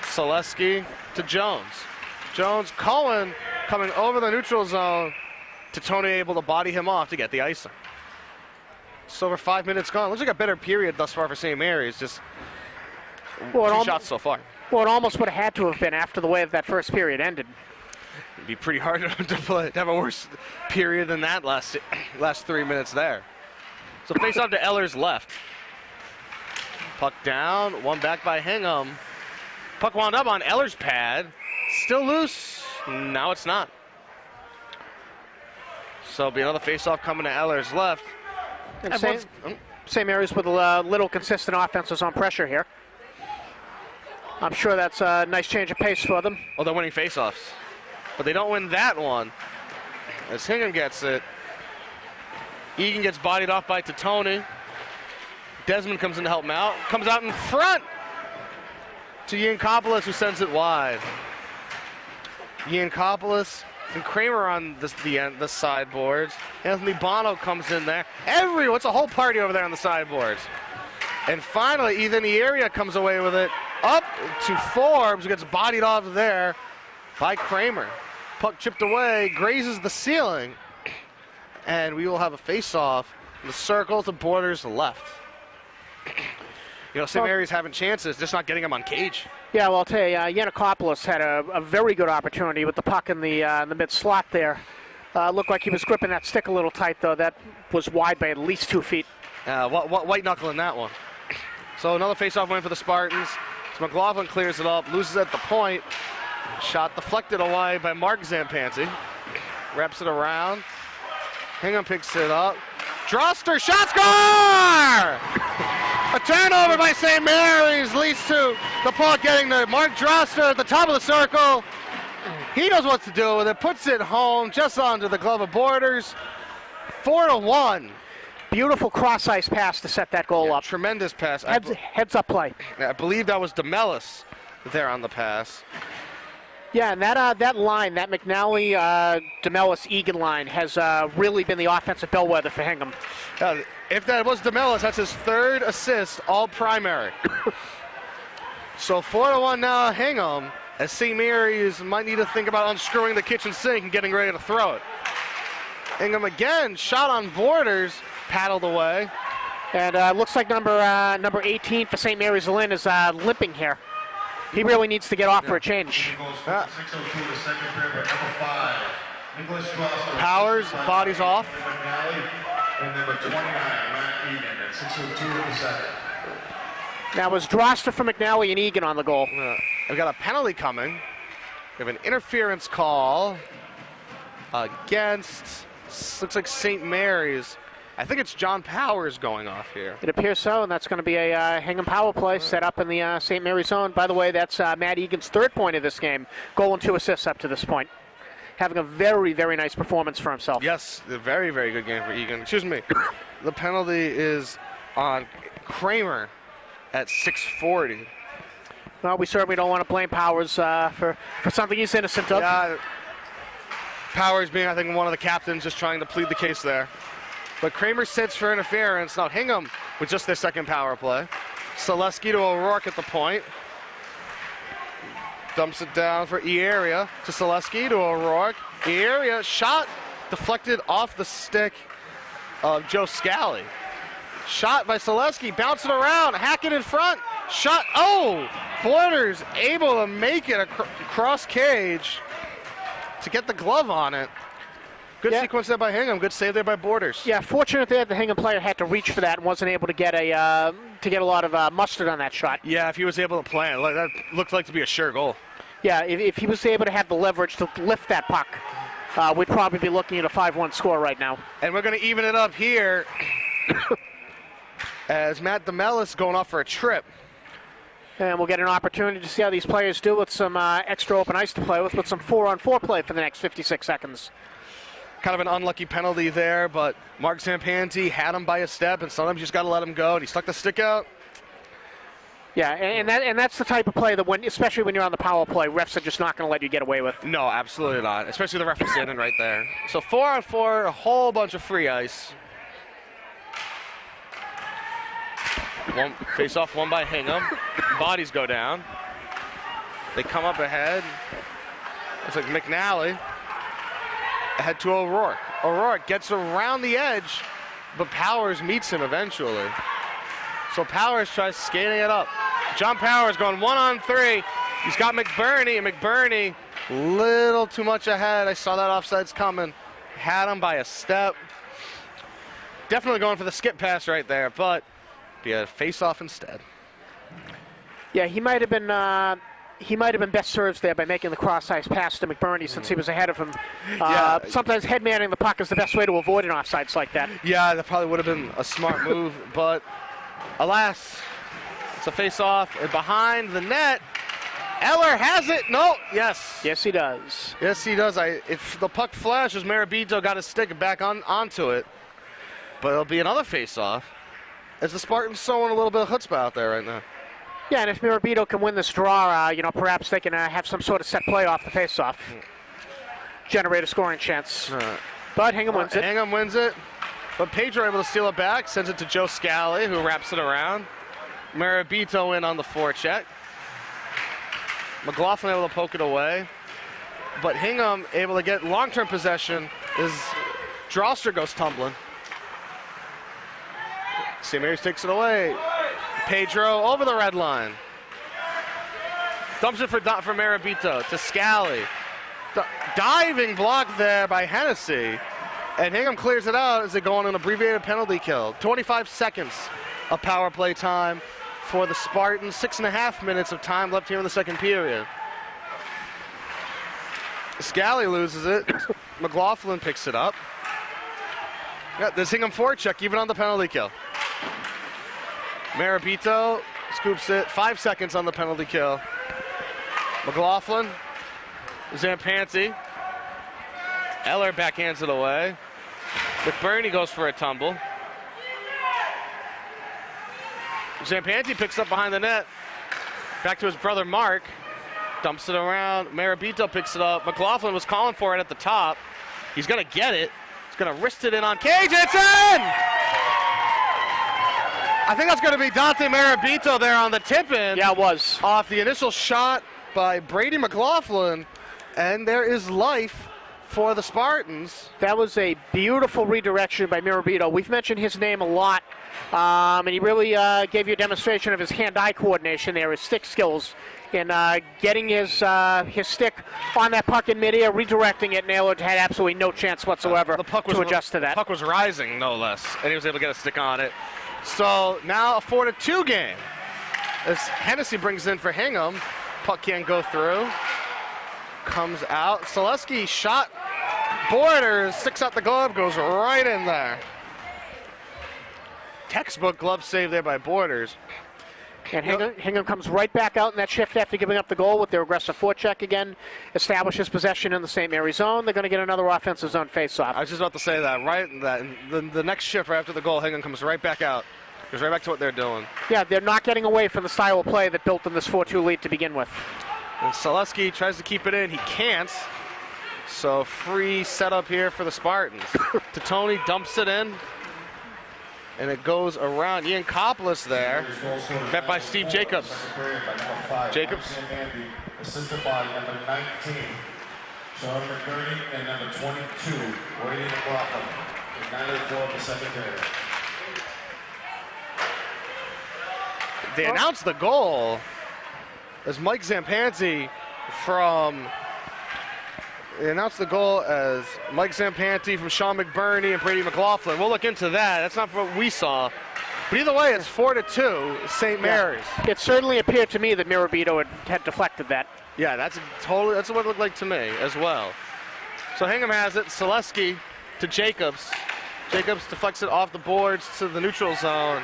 Selesky to Jones. Jones, Cohen coming over the neutral zone to Tony, able to body him off to get the icing. Just over 5 minutes gone. Looks like a better period thus far for St. Mary's. Just two shots so far. Well, it almost would have had to have been after the way that first period ended. It'd be pretty hard to have a worse period than that last 3 minutes there. So face off to Eller's left. Puck down, one back by Hingham. Puck wound up on Eller's pad. Still loose. Now it's not. So it'll be another face-off coming to Eller's left. And St. Mary's with a little consistent offenses on pressure here. I'm sure that's a nice change of pace for them. Well, they're winning face-offs, but they don't win that one. As Hingham gets it, Egan gets bodied off by Totoni. Desmond comes in to help him out. Comes out in front to Yankopoulos, who sends it wide. Yankopoulos and Kramer on the sideboards. Anthony Bono comes in there. It's a whole party over there on the sideboards. And finally, Ethan Ieria comes away with it. Up to Forbes, who gets bodied off there by Kramer. Puck chipped away, grazes the ceiling. And we will have a face-off in the circle to Borders left. You know, St. Mary's having chances, just not getting them on cage. Yeah, well, I'll tell you, Yanikopoulos had a very good opportunity with the puck in the mid-slot there. Looked like he was gripping that stick a little tight, though. That was wide by at least 2 feet. White knuckle in that one. So another face-off win for the Spartans. So McLaughlin clears it up, loses at the point. Shot deflected away by Mark Zampanti. Wraps it around. Hingham picks it up. Droster, shot, score! A turnover by St. Mary's leads to the puck getting to Mark Droster at the top of the circle. He knows what to do with it, puts it home just onto the glove of Borders. 4-1. Beautiful cross-ice pass to set that goal up. Tremendous pass. Heads-up play. I believe that was DeMellis there on the pass. Yeah, and that line, that McNally, DeMellis, Egan line has really been the offensive bellwether for Hingham. If that was DeMellis, that's his third assist, all primary. So 4-1 now Hingham, as St. Mary's might need to think about unscrewing the kitchen sink and getting ready to throw it. Hingham again, shot on Borders, paddled away. And looks like number 18 for St. Mary's, Lynn, is limping here. He really needs to get off for a change. Powers, bodies off. Now was Droster for McNally and Egan on the goal. We've got a penalty coming. We have an interference call against, looks like St. Mary's. I think it's John Powers going off here. It appears so, and that's going to be a Hingham power play set up in the St. Mary's zone. By the way, that's Matt Egan's third point of this game. Goal and 2 assists up to this point. Having a very, very nice performance for himself. Yes, a very, very good game for Egan. Excuse me. The penalty is on Kramer at 6:40. Well, we certainly don't want to blame Powers for something he's innocent of. Yeah, Powers being, I think, one of the captains just trying to plead the case there. But Kramer sits for interference. Now Hingham with just their second power play. Selesky to O'Rourke at the point. Dumps it down for E-Area to Selesky to O'Rourke. E-Area shot deflected off the stick of Joe Scally. Shot by Selesky, bouncing around, Hackett in front. Shot, oh! Borders able to make it across cage to get the glove on it. Good sequence there by Hingham. Good save there by Borders. Yeah, fortunate there the Hingham player had to reach for that and wasn't able to get a lot of mustard on that shot. Yeah, if he was able to play it, that looked like to be a sure goal. Yeah, if he was able to have the leverage to lift that puck, we'd probably be looking at a 5-1 score right now. And we're going to even it up here as Matt DeMellis going off for a trip. And we'll get an opportunity to see how these players do with some extra open ice to play with some 4-on-4 play for the next 56 seconds. Kind of an unlucky penalty there, but Mark Zampanti had him by a step, and sometimes you just got to let him go, and he stuck the stick out. Yeah, and that's the type of play that, especially when you're on the power play, refs are just not going to let you get away with. No, absolutely not, especially the ref was standing right there. So 4-on-4, a whole bunch of free ice. One face-off, one by Hingham. Bodies go down. They come up ahead. It's like McNally. Ahead to O'Rourke. O'Rourke gets around the edge, but Powers meets him eventually. So Powers tries skating it up. John Powers going 1-on-3. He's got McBurney, and McBurney little too much ahead. I saw that offsides coming. Had him by a step. Definitely going for the skip pass right there, but be a face-off instead. Yeah, he might have been best served there by making the cross-ice pass to McBurney since he was ahead of him. Sometimes head-manning the puck is the best way to avoid an offsides like that. Yeah, that probably would have been a smart move, but alas, it's a face-off and behind the net. Eller has it. No. Yes. Yes, he does. Yes, he does. If the puck flashes, Marabito got his stick back onto it, but it'll be another face-off. As the Spartans showing a little bit of chutzpah out there right now. Yeah, and if Mirabito can win this draw, perhaps they can have some sort of set play off the face-off. Generate a scoring chance. But Hingham wins it. Hingham wins it. But Pedro able to steal it back, sends it to Joe Scally, who wraps it around. Marabito in on the forecheck. McLaughlin able to poke it away. But Hingham able to get long-term possession as Droster goes tumbling. St. Mary's takes it away. Pedro over the red line. Dumps it for Marabito to Scally. Diving block there by Hennessy. And Hingham clears it out as they go on an abbreviated penalty kill. 25 seconds of power play time for the Spartans. 6.5 minutes of time left here in the second period. Scally loses it. McLaughlin picks it up. Yeah, this Hingham forecheck even on the penalty kill. Marabito scoops it. 5 seconds on the penalty kill. McLaughlin. Zampanti. Eller backhands it away. McBurney goes for a tumble. Zampanti picks up behind the net. Back to his brother Mark. Dumps it around. Marabito picks it up. McLaughlin was calling for it at the top. He's going to get it. He's going to wrist it in on cage. It's in! I think that's going to be Dante Marabito there on the tip-in. Yeah, it was. Off the initial shot by Brady McLaughlin. And there is life for the Spartans. That was a beautiful redirection by Marabito. We've mentioned his name a lot, and he really gave you a demonstration of his hand-eye coordination there, his stick skills, in getting his stick on that puck in midair, redirecting it. Naylor had absolutely no chance whatsoever to adjust to that. The puck was rising, no less, and he was able to get a stick on it. So now a 4-2 game. As Hennessy brings in for Hingham, puck can't go through. Comes out. Selesky shot. Borders sticks out the glove, goes right in there. Textbook glove save there by Borders. And Hingham comes right back out in that shift after giving up the goal with their aggressive forecheck again. Establishes possession in the St. Mary's zone. They're going to get another offensive zone faceoff. I was just about to say that. Right in the next shift right after the goal, Hingham comes right back out. Goes right back to what they're doing. Yeah, they're not getting away from the style of play that built them this 4-2 lead to begin with. And Selesky tries to keep it in. He can't. So free setup here for the Spartans. Tony dumps it in. And it goes around. Ian Koplis there. Met by Steve Jacobs. Jacobs. Assisted by number 19. Sean McBurney and number 22. Brady McLaughlin. 904 of the second period. They announced the goal as Mike Zampanti They announced the goal as Mike Zampanti from Sean McBurney and Brady McLaughlin. We'll look into that. That's not what we saw. But either way, it's 4-2, St. Mary's. It certainly appeared to me that Mirabito had deflected that. Yeah, that's what it looked like to me as well. So Hingham has it. Selesky to Jacobs. Jacobs deflects it off the boards to the neutral zone.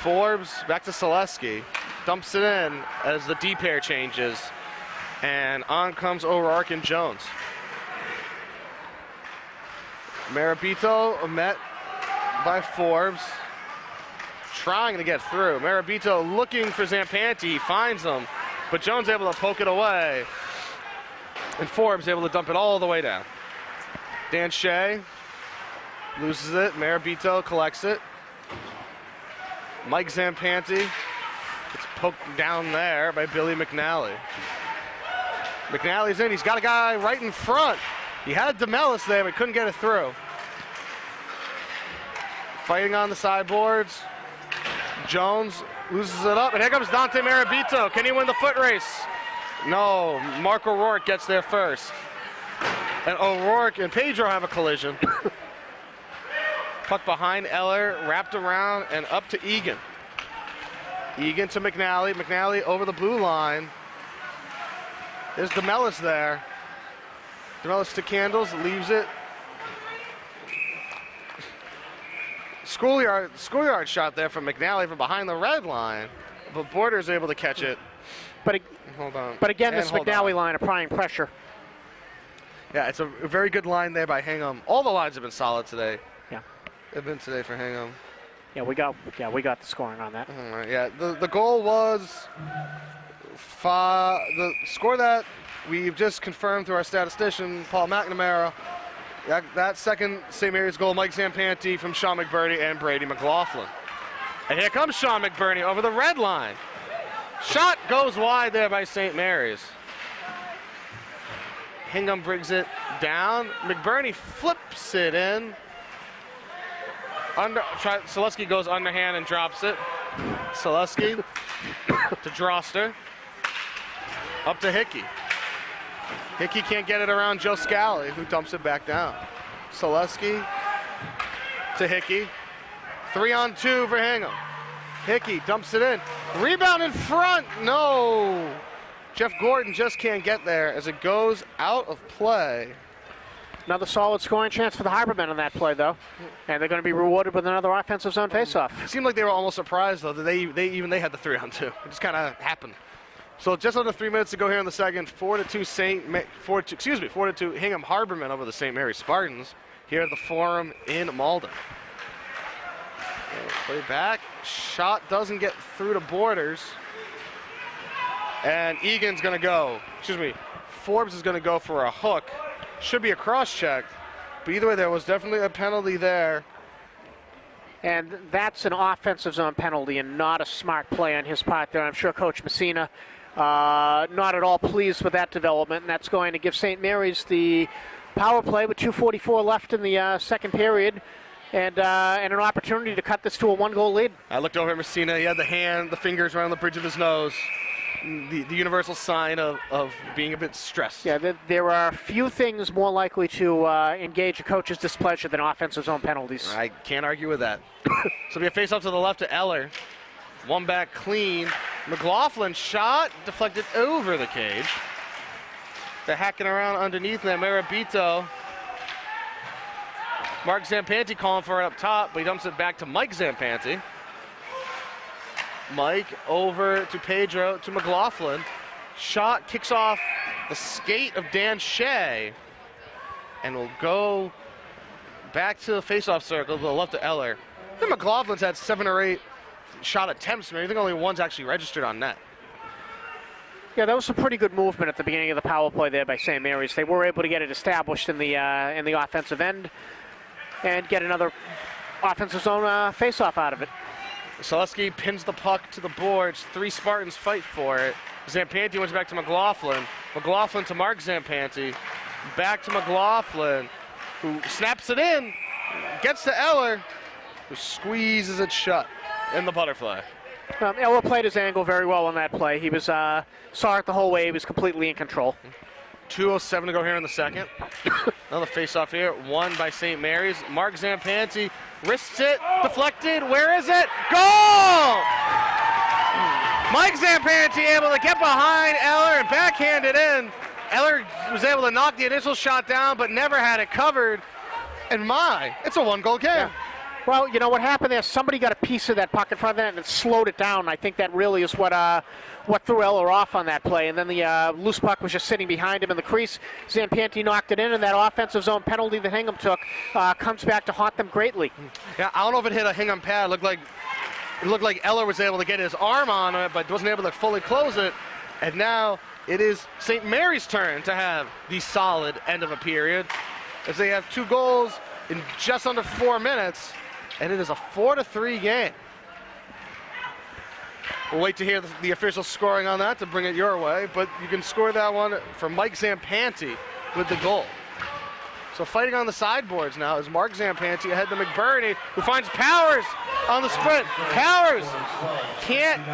Forbes back to Selesky. Dumps it in as the D pair changes. And on comes O'Rourke and Jones. Mirabito met by Forbes. Trying to get through. Mirabito looking for Zampanti. He finds him. But Jones able to poke it away. And Forbes able to dump it all the way down. Dan Shea loses it. Mirabito collects it. Mike Zampanti gets poked down there by Billy McNally. McNally's in. He's got a guy right in front. He had DeMellis there, but couldn't get it through. Fighting on the sideboards. Jones loses it up, and here comes Dante Mirabito. Can he win the foot race? No. Mark O'Rourke gets there first. And O'Rourke and Pedro have a collision. Puck behind Eller, wrapped around and up to Egan. Egan to McNally. McNally over the blue line. There's DeMellis there. DeMellis to Candles, leaves it. Schoolyard shot there from McNally from behind the red line. But Border's able to catch it. But Hold on. But again, And this hold McNally on. line applying pressure. Yeah, it's a very good line there by Hingham. All the lines have been solid today. Yeah. They've been today for Hingham. Yeah, we got the scoring on that. All right, yeah, the goal was the score that we've just confirmed through our statistician, Paul McNamara. That second St. Mary's goal, Mike Zampanti from Sean McBurney and Brady McLaughlin. And here comes Sean McBurney over the red line. Shot goes wide there by St. Mary's. Hingham brings it down. McBurney flips it in. Selesky goes underhand and drops it. Selesky to Droster. Up to Hickey. Hickey can't get it around Joe Scally, who dumps it back down. Selesky to Hickey. 3-on-2 for Hingham. Hickey dumps it in. Rebound in front. No. Jeff Gordon just can't get there as it goes out of play. Another solid scoring chance for the Harbormen on that play, though. And they're going to be rewarded with another offensive zone faceoff. It seemed like they were almost surprised, though, that they had the 3-on-2. It just kind of happened. So just under 3 minutes to go here in the second. 4-2 Hingham Harbormen over the St. Mary's Spartans here at the Forum in Malden. Play back. Shot doesn't get through to Borders. And Egan's going to go. Forbes is going to go for a hook. Should be a cross check. But either way, there was definitely a penalty there. And that's an offensive zone penalty and not a smart play on his part there. I'm sure Coach Messina not at all pleased with that development. And that's going to give St. Mary's the power play with 2:44 left in the second period. And an opportunity to cut this to a one-goal lead. I looked over at Messina. He had the fingers around the bridge of his nose. The universal sign of being a bit stressed. Yeah, there are few things more likely to engage a coach's displeasure than offensive zone penalties. I can't argue with that. So we have face off to the left to Eller. One back clean. McLaughlin shot, deflected over the cage. They're hacking around underneath there. Mirabito. Mark Zampanti calling for it up top, but he dumps it back to Mike Zampanti. Mike over to Pedro, to McLaughlin. Shot kicks off the skate of Dan Shea. And will go back to the faceoff circle to the left of Eller. I think McLaughlin's had 7 or 8 shot attempts. I think only one's actually registered on net. Yeah, that was some pretty good movement at the beginning of the power play there by St. Mary's. They were able to get it established in the offensive end and get another offensive zone face-off out of it. Selesky pins the puck to the boards. 3 Spartans fight for it. Zampanti went back to McLaughlin. McLaughlin to Mark Zampanti. Back to McLaughlin, who snaps it in, gets to Eller, who squeezes it shut in the butterfly. Eller played his angle very well on that play. He was saw it the whole way. He was completely in control. 2:07 to go here in the second. Another face-off here, won by St. Mary's. Mark Zampanti wrists it, deflected. Where is it? Goal! Mike Zampanti able to get behind Eller and backhand it in. Eller was able to knock the initial shot down, but never had it covered. And it's a 1-goal game. Yeah. Well, you know what happened there? Somebody got a piece of that puck in front of the net and slowed it down. I think that really is what threw Eller off on that play. And then the loose puck was just sitting behind him in the crease. Zampanti knocked it in, and that offensive zone penalty that Hingham took comes back to haunt them greatly. Yeah, I don't know if it hit a Hingham pad. It looked like Eller was able to get his arm on it, but wasn't able to fully close it. And now it is St. Mary's turn to have the solid end of a period, as they have 2 goals in just under 4 minutes. And it is a 4-3 game. We'll wait to hear the official scoring on that to bring it your way, but you can score that one for Mike Zampanti with the goal. So fighting on the sideboards now is Mark Zampanti ahead to McBurney, who finds Powers on the sprint. Powers can't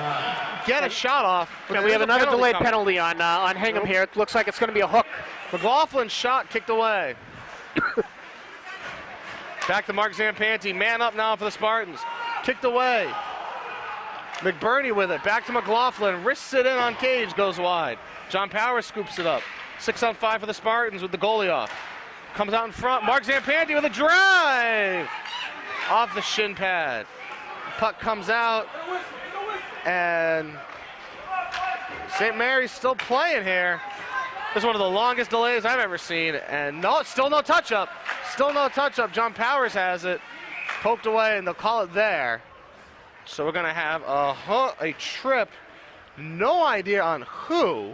get a shot off. Yeah, we have another delayed penalty on Hingham here. It looks like it's going to be a hook. McLaughlin's shot kicked away. Back to Mark Zampanti, man up now for the Spartans. Kicked away. McBurney with it, back to McLaughlin, wrists it in on cage, goes wide. John Powers scoops it up. 6-on-5 for the Spartans with the goalie off. Comes out in front, Mark Zampanti with a drive! Off the shin pad. Puck comes out, and St. Mary's still playing here. This is one of the longest delays I've ever seen, and still no touch-up. Still no touch-up. John Powers has it. Poked away, and they'll call it there. So we're going to have a trip. No idea on who.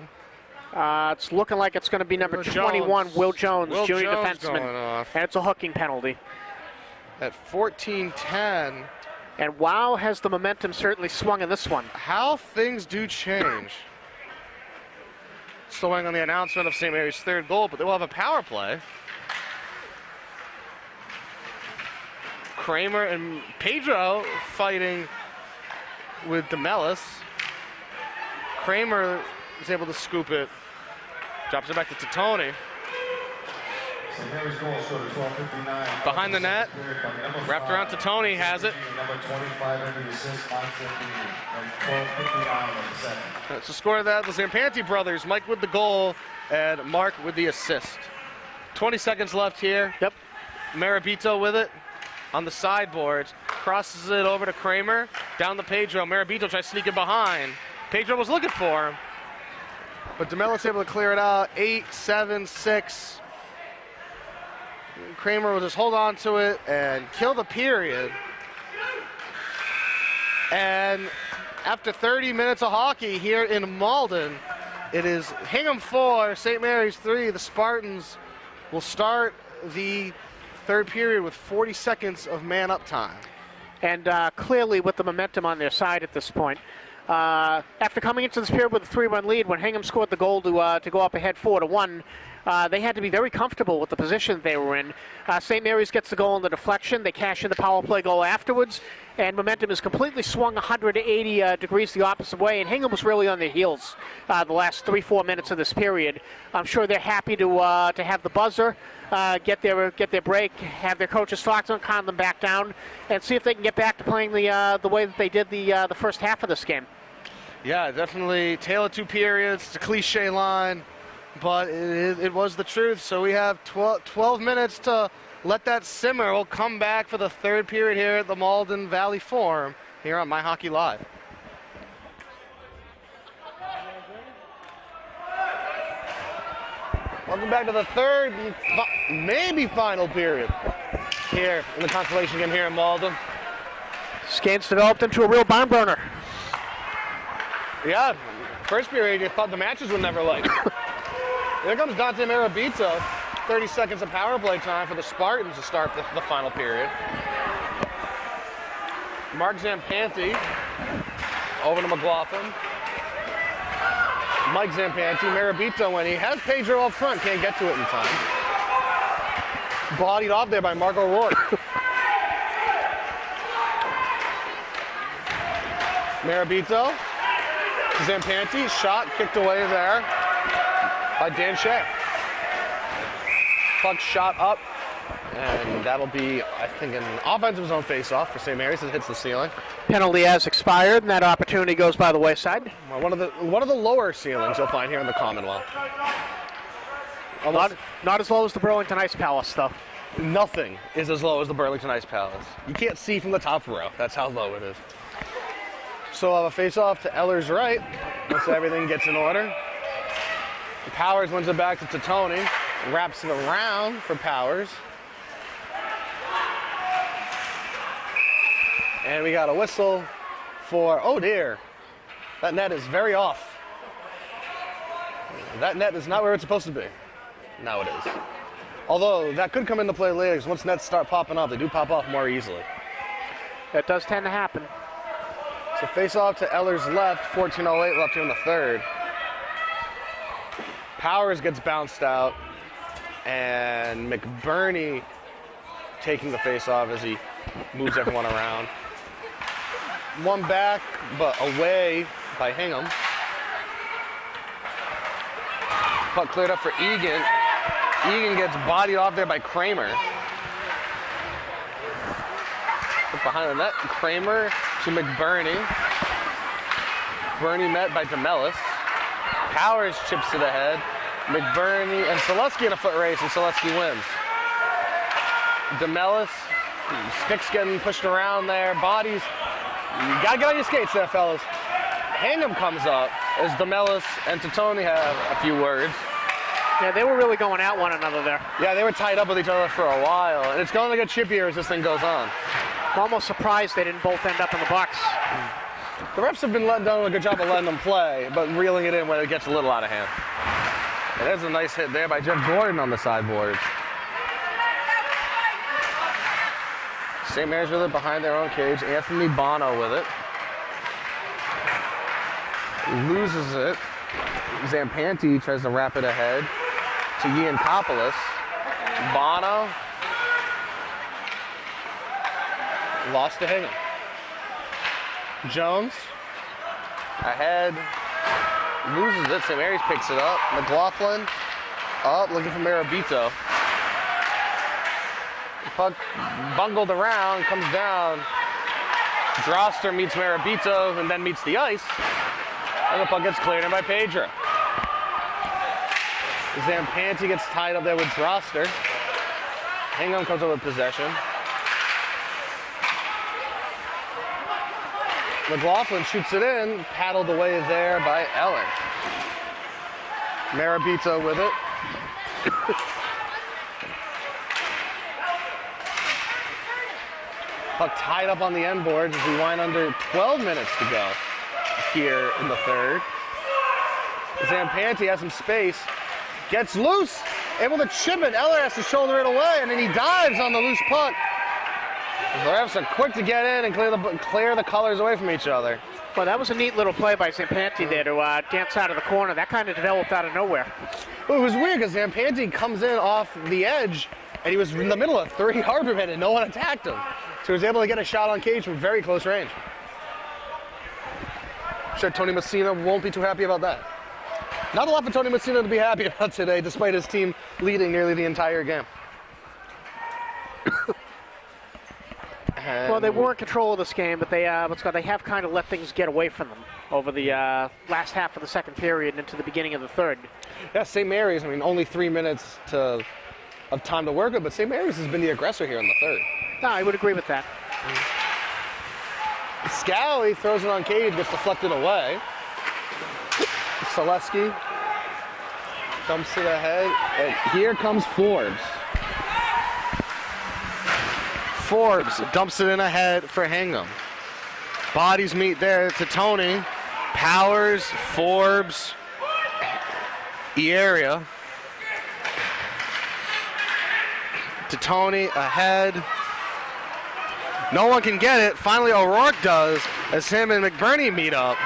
It's looking like it's going to be number 21, Will Jones, junior defenseman. And it's a hooking penalty. At 14-10. And wow, has the momentum certainly swung in this one. How things do change. Still waiting on the announcement of St. Mary's 3rd goal, but they will have a power play. Kramer and Pedro fighting with DeMellis. Kramer is able to scoop it. Drops it back to Tony. Behind the net. Wrapped around to Tony, has it. So score that, the Zampanti brothers, Mike with the goal and Mark with the assist. 20 seconds left here. Yep. Marabito with it on the sideboards. Crosses it over to Kramer. Down to Pedro. Marabito tries to sneak it behind. Pedro was looking for him. But DeMellis able to clear it out. 8-7-6. Kramer will just hold on to it and kill the period. And after 30 minutes of hockey here in Malden, it is Hingham 4, St. Mary's 3. The Spartans will start the 3rd period with 40 seconds of man-up time. And clearly with the momentum on their side at this point. After coming into this period with a 3-1 lead, when Hingham scored the goal to go up ahead 4-1, they had to be very comfortable with the position they were in. St. Mary's gets the goal in the deflection. They cash in the power play goal afterwards, and momentum is completely swung 180 degrees the opposite way, and Hingham was really on their heels the last 3-4 minutes of this period. I'm sure they're happy to have the buzzer, get their break, have their coaches talk to them, calm them back down, and see if they can get back to playing the way that they did the first half of this game. Yeah, definitely tale of 2 periods. It's a cliche line, but it was the truth. So we have 12 minutes to let that simmer. We'll come back for the 3rd period here at the Malden Valley Forum here on MyHockeyLive. Welcome back to the 3rd, maybe final period here in the Constellation game here in Malden. This game's developed into a real barn burner. Yeah, first period you thought the matches would never like. Here comes Dante Marabito. 30 seconds of power play time for the Spartans to start the final period. Mark Zampanti over to McLaughlin. Mike Zampanti, Marabito when he has Pedro up front, can't get to it in time. Bodied off there by Marco O'Rourke. Marabito, Zampanti, shot kicked away there by Dan Shea. Puck shot up, and that'll be, I think, an offensive zone face-off for St. Mary's. It hits the ceiling. Penalty has expired, and that opportunity goes by the wayside. Well, one of the lower ceilings you'll find here in the Commonwealth. Not as low as the Burlington Ice Palace, though. Nothing is as low as the Burlington Ice Palace. You can't see from the top row. That's how low it is. So I'll have a face-off to Eller's right once everything gets in order. Powers wins it back to Totoni. Wraps it around for Powers. And we got a whistle for, oh dear, that net is very off. That net is not where it's supposed to be. Now it is. Although that could come into play later because once nets start popping off, they do pop off more easily. That does tend to happen. So face off to Eller's left, 14:08 left here in the third. Powers gets bounced out, and McBurney taking the face off as he moves everyone around. One back, but away by Hingham. Puck cleared up for Egan. Egan gets bodied off there by Kramer. Behind the net, Kramer to McBurney. Burney met by DeMellis. Powers chips to the head. McBurney and Selesky in a foot race, and Selesky wins. DeMellis, sticks getting pushed around there, bodies. You gotta get on your skates there, fellas. Hingham comes up as DeMellis and Totoni have a few words. Yeah, they were really going at one another there. Yeah, they were tied up with each other for a while, and it's going to get chippier as this thing goes on. I'm almost surprised they didn't both end up in the box. The refs have been done a good job of letting them play, but reeling it in when it gets a little out of hand. And there's a nice hit there by Jeff Gordon on the sideboards. St. Mary's with it behind their own cage. Anthony Bono with it. Loses it. Zampanti tries to wrap it ahead to Giancopoulos. Bono. Lost to Hingham. Jones. Ahead. Loses it. St. Mary's picks it up. McLaughlin. Up, looking for Marabito. Puck bungled around, comes down. Droster meets Marabito and then meets the ice. And the puck gets cleared in by Pedro. Zampanti gets tied up there with Droster. Hingham comes up with possession. McLaughlin shoots it in, paddled away there by Eller. Marabito with it. Puck tied up on the end boards as we wind under 12 minutes to go here in the third. Zampanti has some space, gets loose, able to chip it. Eller has to shoulder it away, and then he dives on the loose puck. The refs are quick to get in and clear the colors away from each other. Well, that was a neat little play by Zampanti there to dance out of the corner. That kind of developed out of nowhere. Well, it was weird because Zampanti comes in off the edge, and he was in the middle of 3 harbor men, and no one attacked him. So he was able to get a shot on cage from very close range. I'm sure Tony Messina won't be too happy about that. Not a lot for Tony Messina to be happy about today, despite his team leading nearly the entire game. Well, they were in control of this game, but they have kind of let things get away from them over the last half of the second period and into the beginning of the third. Yeah, St. Mary's, I mean, only 3 minutes of time to work with, but St. Mary's has been the aggressor here in the third. No, I would agree with that. Scally throws it on cage, gets deflected away. Selesky comes to the head, and here comes Forbes. Forbes dumps it in ahead for Hingham. Bodies meet there to Tony. Powers, Forbes, Area. To Tony, ahead. No one can get it. Finally, O'Rourke does as him and McBurney meet up.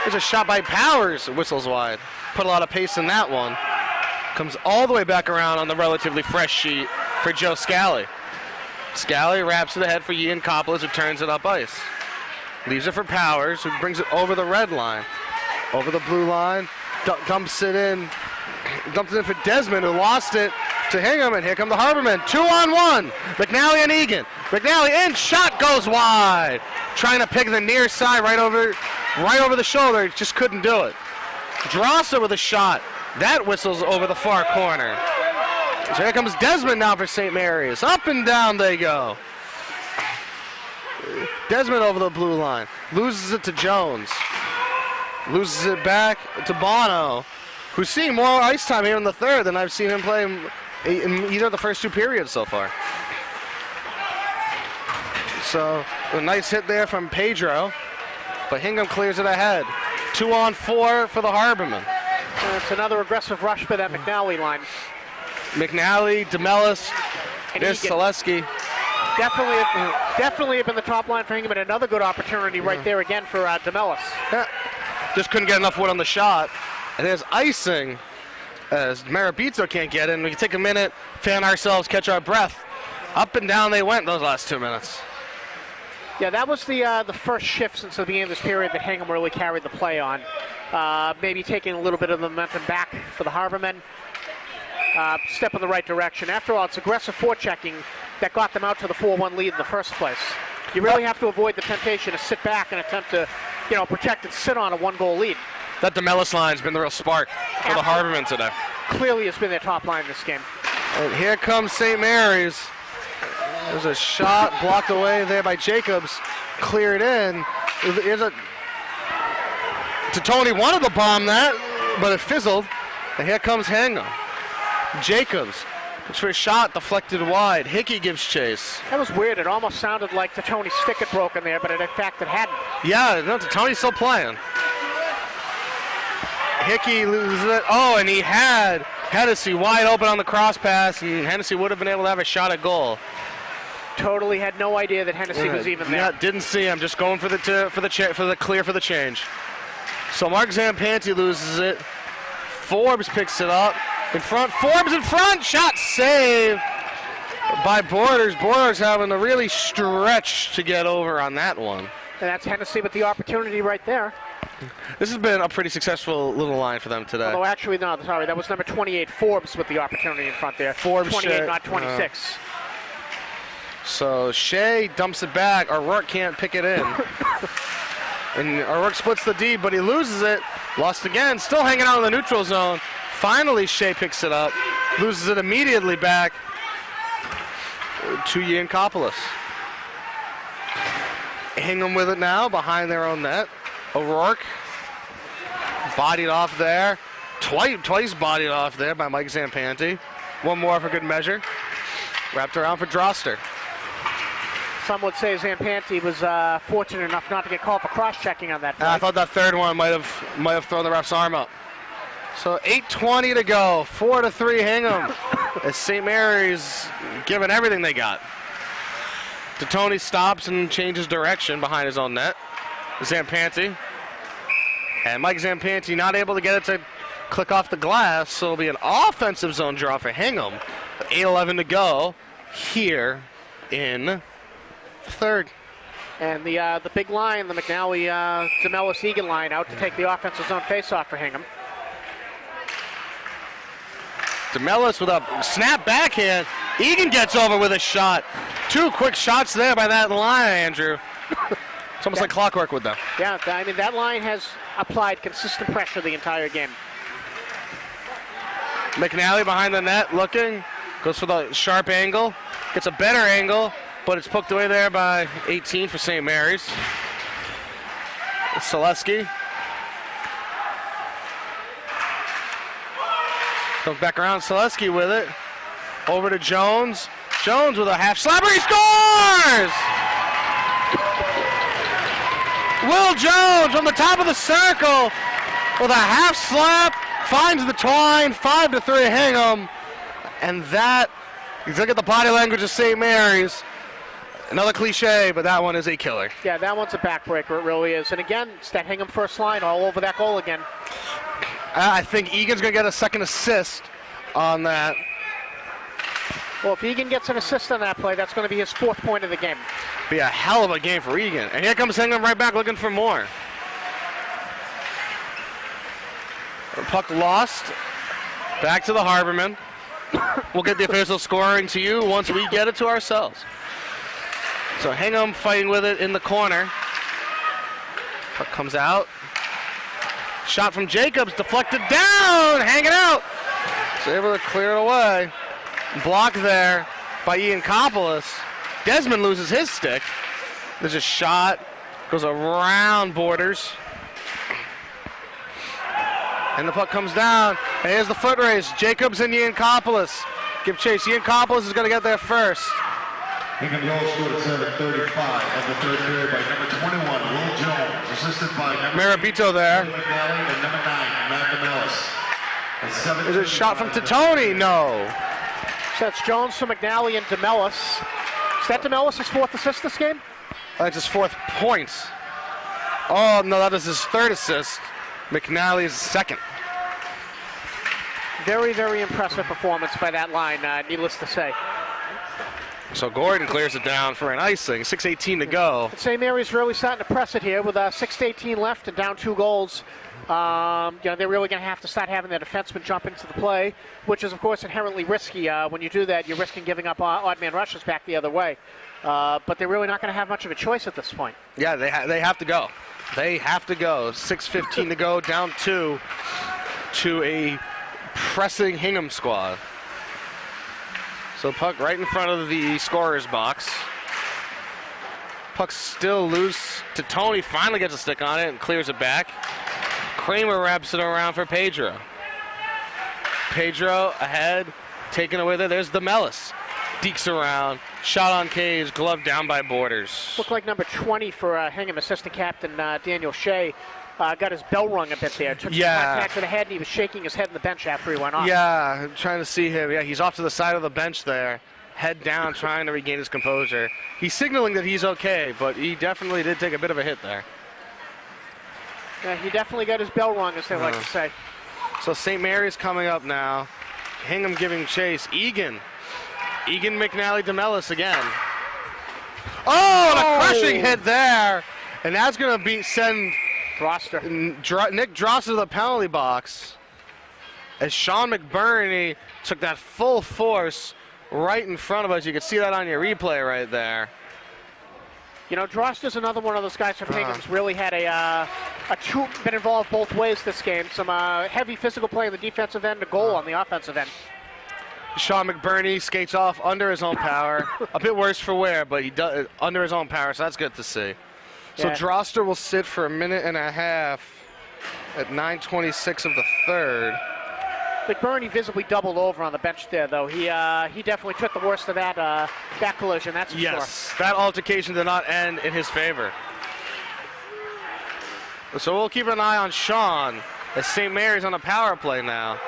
There's a shot by Powers. Whistles wide. Put a lot of pace in that one. Comes all the way back around on the relatively fresh sheet for Joe Scally. Scally wraps it ahead for Ian Coppola, who turns it up ice. Leaves it for Powers, who brings it over the red line. Over the blue line. Dumps it in for Desmond, who lost it to Hingham, and here come the Harbormen. 2-on-1. McNally and Egan. McNally in, shot goes wide. Trying to pick the near side right over the shoulder. Just couldn't do it. Drosser with a shot. That whistles over the far corner. So here comes Desmond now for St. Mary's. Up and down they go. Desmond over the blue line. Loses it to Jones. Loses it back to Bono, who's seeing more ice time here in the third than I've seen him play in either of the first two periods so far. So a nice hit there from Pedro, but Hingham clears it ahead. 2-on-4 for the Harbormen. It's another aggressive rush for that McNally line. McNally, DeMellis, there's Egan. Selesky. Definitely have been the top line for Hingham, and another good opportunity right there again for DeMellis. Yeah. Just couldn't get enough wood on the shot. And there's icing as Marabito can't get in. We can take a minute, fan ourselves, catch our breath. Up and down they went those last 2 minutes. Yeah, that was the first shift since the beginning of this period that Hingham really carried the play on. Maybe taking a little bit of the momentum back for the Harbormen. Step in the right direction. After all, it's aggressive forechecking that got them out to the 4-1 lead in the first place. You really have to avoid the temptation to sit back and attempt to, protect and sit on a 1-goal lead. That DeMellis line's been the real spark for the Harbormen today. Clearly has been their top line this game. And here comes St. Mary's. There's a shot blocked away there by Jacobs. Cleared in. Tony wanted to bomb that, but it fizzled. And here comes Hingham. Jacobs. Looks for a shot, deflected wide. Hickey gives chase. That was weird. It almost sounded like Tony's stick had broken there, but in fact it hadn't. Yeah, no, Tony's still playing. Hickey loses it. Oh, and he had Hennessy wide open on the cross pass, and Hennessy would have been able to have a shot at goal. Totally had no idea that Hennessy was even there. Yeah, didn't see him. Just going for the clear for the change. So Mark Zampanti loses it. Forbes picks it up. In front, Forbes in front, shot save by Borders. Borders having to really stretch to get over on that one. And that's Hennessy with the opportunity right there. This has been a pretty successful little line for them today. Although actually, no, sorry, that was number 28, Forbes, with the opportunity in front there. Forbes, 28, not 26. So Shea dumps it back. O'Rourke can't pick it in. And O'Rourke splits the D, but he loses it. Lost again, still hanging out in the neutral zone. Finally, Shea picks it up, loses it immediately back to Yankopoulos. Hingham with it now, behind their own net. O'Rourke, bodied off there. Twice bodied off there by Mike Zampanti. One more for good measure. Wrapped around for Droster. Some would say Zampanti was fortunate enough not to get called for cross-checking on that play. I thought that third one might have thrown the ref's arm up. So 8:20 to go, 4-3 Hingham. As St. Mary's giving everything they got. Tony stops and changes direction behind his own net. Zampanti. And Mike Zampanti not able to get it to click off the glass, so it'll be an offensive zone draw for Hingham. 8:11 to go here in the third. And the big line, the McNally, DeMellis Egan line out to take the offensive zone faceoff for Hingham. DeMellis with a snap backhand. Egan gets over with a shot. Two quick shots there by that line, Andrew. It's almost like clockwork with them. Yeah, I mean, that line has applied consistent pressure the entire game. McNally behind the net looking. Goes for the sharp angle. Gets a better angle, but it's poked away there by 18 for St. Mary's. Selesky. Comes back around, Selesky with it. Over to Jones. Jones with a half slapper, he scores! Will Jones from the top of the circle with a half slap, finds the twine, 5-3 Hingham. And that, you look at the body language of St. Mary's, another cliche, but that one is a killer. Yeah, that one's a backbreaker, it really is. And again, it's that Hingham first line all over that goal again. I think Egan's going to get a second assist on that. Well, if Egan gets an assist on that play, that's going to be his 4th point of the game. Be a hell of a game for Egan. And here comes Hingham right back looking for more. Puck lost. Back to the Harbormen. We'll get the official scoring to you once we get it to ourselves. So Hingham fighting with it in the corner. Puck comes out. Shot from Jacobs, deflected down, hanging out. So able to clear it away. Blocked there by Ian Kopoulos. Desmond loses his stick. There's a shot, goes around Borders. And the puck comes down. And here's the foot race. Jacobs and Ian Kopoulos give chase. Ian Kopoulos is going to get there first. Hingham goal scored at 7:35 of the third period by number 21, Will Jones, assisted by number Marabito there. McNally and number 9, Matt DeMellis. Is it a shot from Titone? No. So that's Jones to McNally and DeMellis. Is that DeMellis' 4th assist this game? That's his 4th point. Oh, no, that is his 3rd assist. McNally's 2nd. Very, very impressive performance by that line, needless to say. So Gordon clears it down for an icing. 6:18 to go. St. Mary's really starting to press it here with 6:18 left and down 2 goals. They're really going to have to start having their defensemen jump into the play, which is, of course, inherently risky. When you do that, you're risking giving up odd man rushes back the other way. But they're really not going to have much of a choice at this point. Yeah, they have to go. They have to go. 6:15 to go, down 2 to a pressing Hingham squad. So puck right in front of the scorer's box. Puck still loose to Tony. Finally gets a stick on it and clears it back. Kramer wraps it around for Pedro. Pedro ahead, taking it with it. There's DeMellis. Deeks around. Shot on cage, glove down by Borders. Looked like number 20 for Hingham, assistant captain Daniel Shea. Got his bell rung a bit there. Took some contact to the head, and he was shaking his head in the bench after he went off. Yeah, I'm trying to see him. Yeah, he's off to the side of the bench there. Head down, trying to regain his composure. He's signaling that he's okay, but he definitely did take a bit of a hit there. Yeah, he definitely got his bell rung, as they like to say. So St. Mary's coming up now. Hingham giving chase. Egan, McNally, DeMellis again. Oh, and a crushing hit there. And that's going to send Nick Droster to the penalty box. As Sean McBurney took that full force right in front of us. You can see that on your replay right there. You know, Droster's another one of those guys from Hingham's really had been involved both ways this game. Some heavy physical play on the defensive end, a goal on the offensive end. Sean McBurney skates off under his own power. A bit worse for wear, but he does under his own power, so that's good to see. So Droster will sit for a minute and a half at 9:26 of the third. McBurney visibly doubled over on the bench there, though. He definitely took the worst of that collision, that's for sure. Yes, that altercation did not end in his favor. So we'll keep an eye on Sean as St. Mary's on a power play now.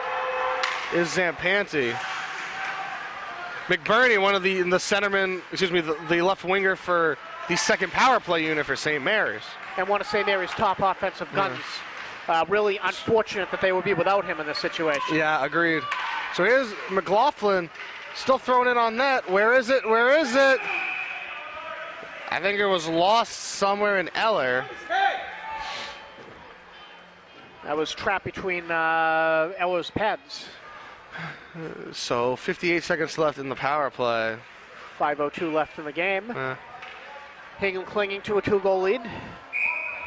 Is Zampanti. McBurney, one of the centerman, the left winger for the second power play unit for St. Mary's. And one of St. Mary's top offensive guns. Really unfortunate that they would be without him in this situation. Yeah, agreed. So here's McLaughlin still throwing it on net. Where is it? I think it was lost somewhere in Eller. That was trapped between Eller's pads. So 58 seconds left in the power play. 5:02 left in the game. Hingham clinging to a 2-goal lead.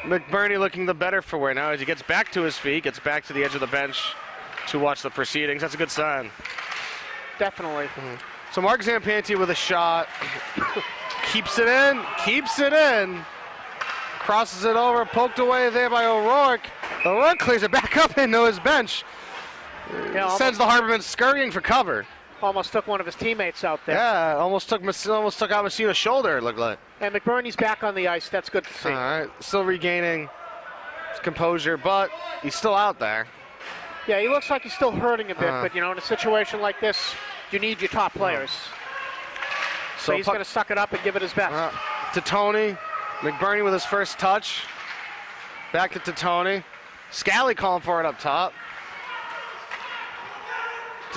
McBurney looking the better for wear now as he gets back to his feet, gets back to the edge of the bench to watch the proceedings. That's a good sign. Definitely. So Mark Zampanti with a shot. keeps it in. Crosses it over, poked away there by O'Rourke. O'Rourke clears it back up into his bench. Sends the Harbormen scurrying for cover. Almost took one of his teammates out there. Yeah, almost took out Messina's shoulder, it looked like. And McBurney's back on the ice. That's good to see. All right, still regaining his composure, but he's still out there. Yeah, he looks like he's still hurting a bit, but, in a situation like this, you need your top players. So he's going to suck it up and give it his best. To Tony. McBurney with his first touch. Back to Tony. Scally calling for it up top.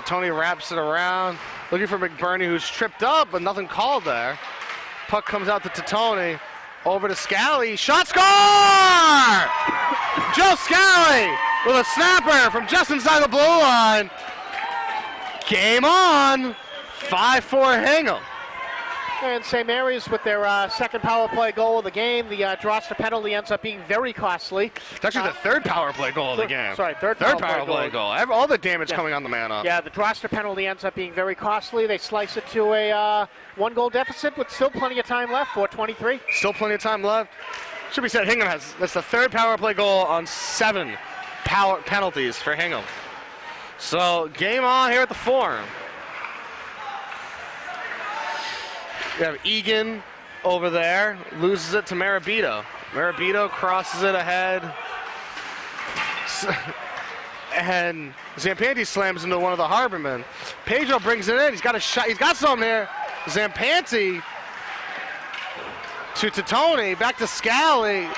Tony wraps it around. Looking for McBurney, who's tripped up, but nothing called there. Puck comes out to Tony. Over to Scally. Shot, score! Joe Scally with a snapper from just inside the blue line. Game on. 5-4 Hingham. And St. Mary's with their second power play goal of the game. The Droster penalty ends up being very costly. It's actually the third power play goal of the game. Sorry, third power play goal. All the damage coming on the man up. Yeah, the Droster penalty ends up being very costly. They slice it to a one-goal deficit with still plenty of time left, 4:23. Still plenty of time left. Should be said, Hingham that's the third power play goal on 7 power penalties for Hingham. So game on here at the Forum. We have Egan over there, loses it to Marabito. Marabito crosses it ahead. And Zampanti slams into one of the Harbormen. Pedro brings it in. He's got a shot. He's got something here. Zampanti to Tony. Back to Scally.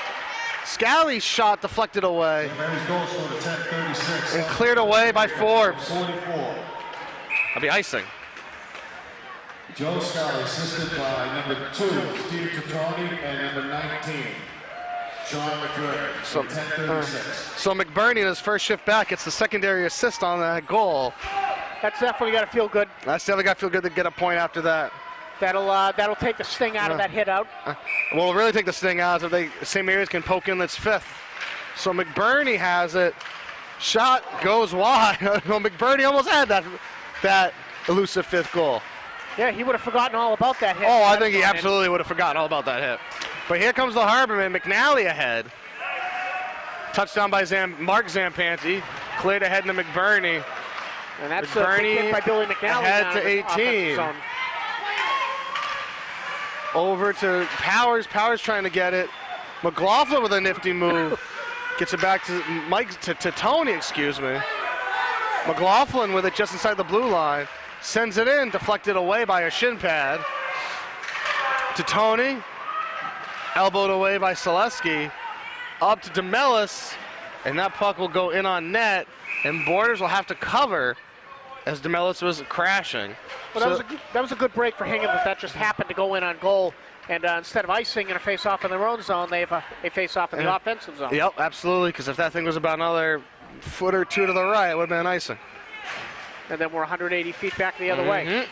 Scally's shot deflected away. And cleared away by Forbes. That'll be icing. Joe Scally, assisted by number 2, Steve Tritoni, and number 19, Sean McBurney. So McBurney in his first shift back gets the secondary assist on that goal. That's definitely got to feel good. That's definitely got to feel good to get a point after that. That'll take the sting out of that hit out. Well, really take the sting out if St. Mary's can poke in its 5th. So McBurney has it. Shot goes wide. Well, McBurney almost had that elusive 5th goal. Yeah, he would have forgotten all about that hit. Oh, I think he absolutely would have forgotten all about that hit. But here comes the Harborman. McNally ahead. Touchdown by Mark Zampanti. Cleared ahead to McBurney. And that's a big hit by Billy McNally. Ahead to 18. Over to Powers. Powers trying to get it. McLaughlin with a nifty move. Gets it back to Tony, excuse me. McLaughlin with it just inside the blue line. Sends it in, deflected away by a shin pad. To Tony. Elbowed away by Selesky. Up to DeMellis. And that puck will go in on net. And Borders will have to cover as DeMellis was crashing. Well, that was a good break for Hingham that just happened to go in on goal. And instead of icing in a face-off in their own zone, they have a face-off in the offensive zone. Yep, absolutely, because if that thing was about another foot or two to the right, it would have been icing. And then we're 180 feet back the other way.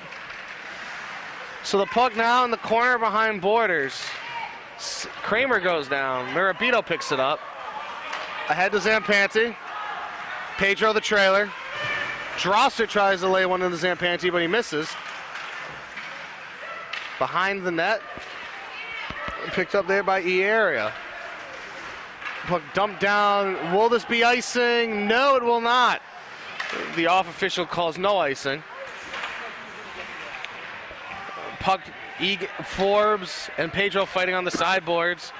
So the puck now in the corner behind Borders. Kramer goes down. Marabito picks it up. Ahead to Zampanti. Pedro the trailer. Droster tries to lay one into Zampanti, but he misses. Behind the net. Picked up there by Area. Puck dumped down. Will this be icing? No, it will not. The off official calls no icing. Puck, Forbes and Pedro fighting on the sideboards.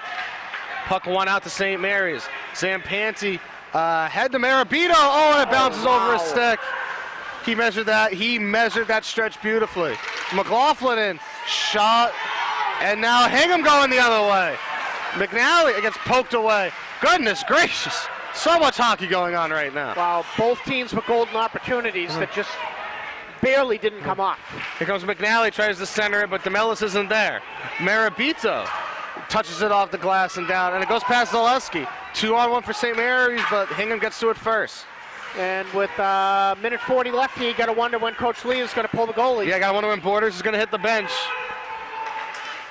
Puck one out to St. Mary's. Zampanti head to Marabito. Oh, and it bounces over his stick. He measured that. He measured that stretch beautifully. McLaughlin in, shot, and now Hingham going the other way. McNally gets poked away. Goodness gracious. So much hockey going on right now. Wow, both teams with golden opportunities that just barely didn't come off. Here comes McNally, tries to center it, but DeMellis isn't there. Marabito touches it off the glass and down, and it goes past Zaleski. 2-on-1 for St. Mary's, but Hingham gets to it first. And with minute 40 left here, you got to wonder when Coach Lee is going to pull the goalie. Yeah, got to wonder when Borders is going to hit the bench.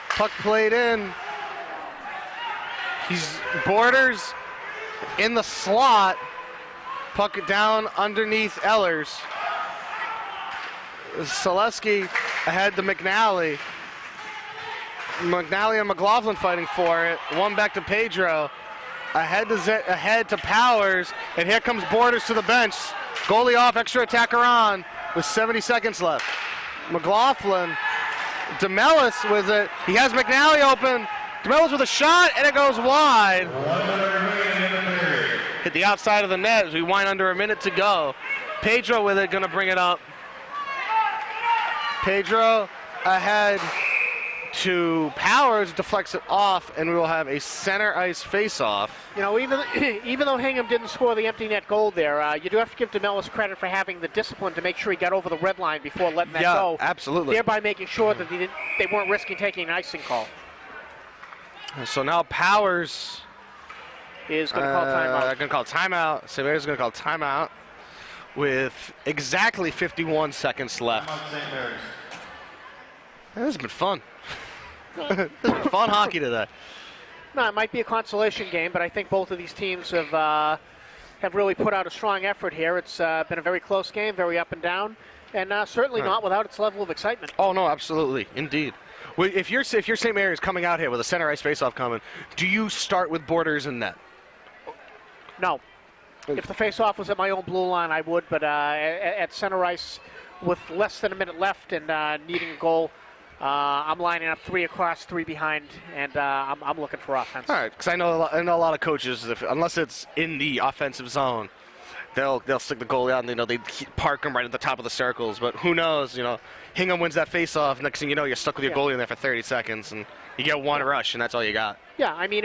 Puck played in. Borders in the slot. Puck down underneath Ehlers. Selesky ahead to McNally. McNally and McLaughlin fighting for it. One back to Pedro. Ahead to Powers. And here comes Borders to the bench. Goalie off, extra attacker on. with 70 seconds left. McLaughlin, DeMellis with it. He has McNally open. DeMellis with a shot, and it goes wide. Hit the outside of the net as we wind under a minute to go. Pedro with it, going to bring it up. Pedro ahead to Powers, deflects it off, and we will have a center ice face-off. You know, even though Hingham didn't score the empty net goal there, you do have to give DeMellis credit for having the discipline to make sure he got over the red line before letting that go. Yeah, absolutely. Thereby making sure that they weren't risking taking an icing call. So now Powers is going to call timeout. Going to call timeout. Severi's going to call timeout with exactly 51 seconds left. This has been fun. This has been fun hockey today. No, it might be a consolation game, but I think both of these teams have really put out a strong effort here. It's been a very close game, very up and down, and certainly not without its level of excitement. Oh no, absolutely, indeed. Well, if you're St. Mary's coming out here with a center ice faceoff coming, do you start with Borders and net? No. If the faceoff was at my own blue line, I would, but at center ice with less than a minute left and needing a goal, I'm lining up 3 across, 3 behind, and I'm looking for offense. All right, because I know a lot of coaches, unless it's in the offensive zone, they'll stick the goalie out and they park him right at the top of the circles. But who knows? Hingham wins that face-off. Next thing you know, you're stuck with your goalie in there for 30 seconds, and you get one rush, and that's all you got. Yeah, I mean,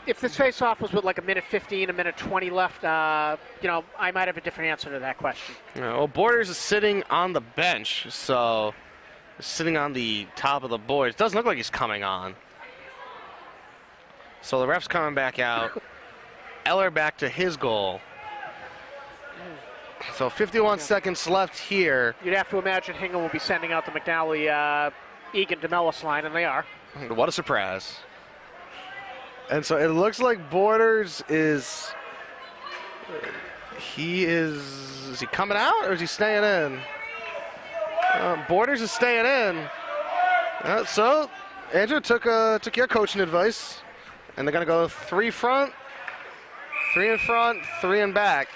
if this face-off was with like a minute 15, a minute 20 left, I might have a different answer to that question. Yeah, well, Borders is sitting on the bench, so sitting on the top of the boards. Doesn't look like he's coming on. So the ref's coming back out. Eller back to his goal. So 51 seconds left here. You'd have to imagine Hingham will be sending out the McNally, Egan, DeMellis line, and they are. What a surprise. And so it looks like Borders is he coming out or is he staying in? Borders is staying in. So Andrew took your coaching advice, and they're going to go 3 front, 3 in front, 3 in back.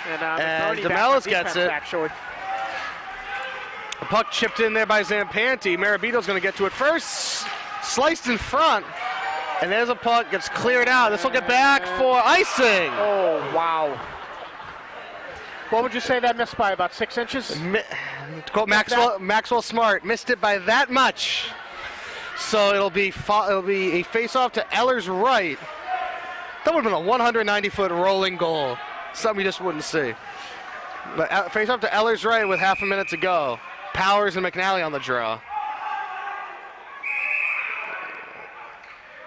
And DeMellis gets it. Actually. The puck chipped in there by Zampanti. Marabito's going to get to it first. Sliced in front. And there's a puck. Gets cleared out. This will get back for icing. Oh, wow. What would you say that missed by? About 6 inches? To quote Maxwell Smart, missed it by that much. So it'll be a face-off to Eller's right. That would have been a 190-foot rolling goal. Something you just wouldn't see. But face-off to Eller's right with half a minute to go. Powers and McNally on the draw.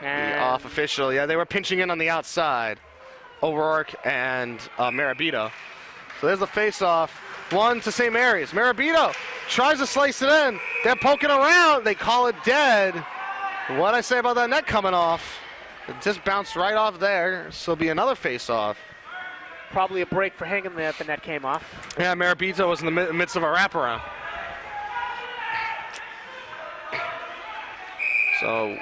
And the off official. Yeah, they were pinching in on the outside. O'Rourke and Marabito. So there's the face-off. 1 to St. Mary's. Marabito tries to slice it in. They're poking around. They call it dead. What'd I say about that net coming off? It just bounced right off there. So it'll be another face-off. Probably a break for Hingham there if the net came off. Yeah, Marabito was in the midst of a wraparound. So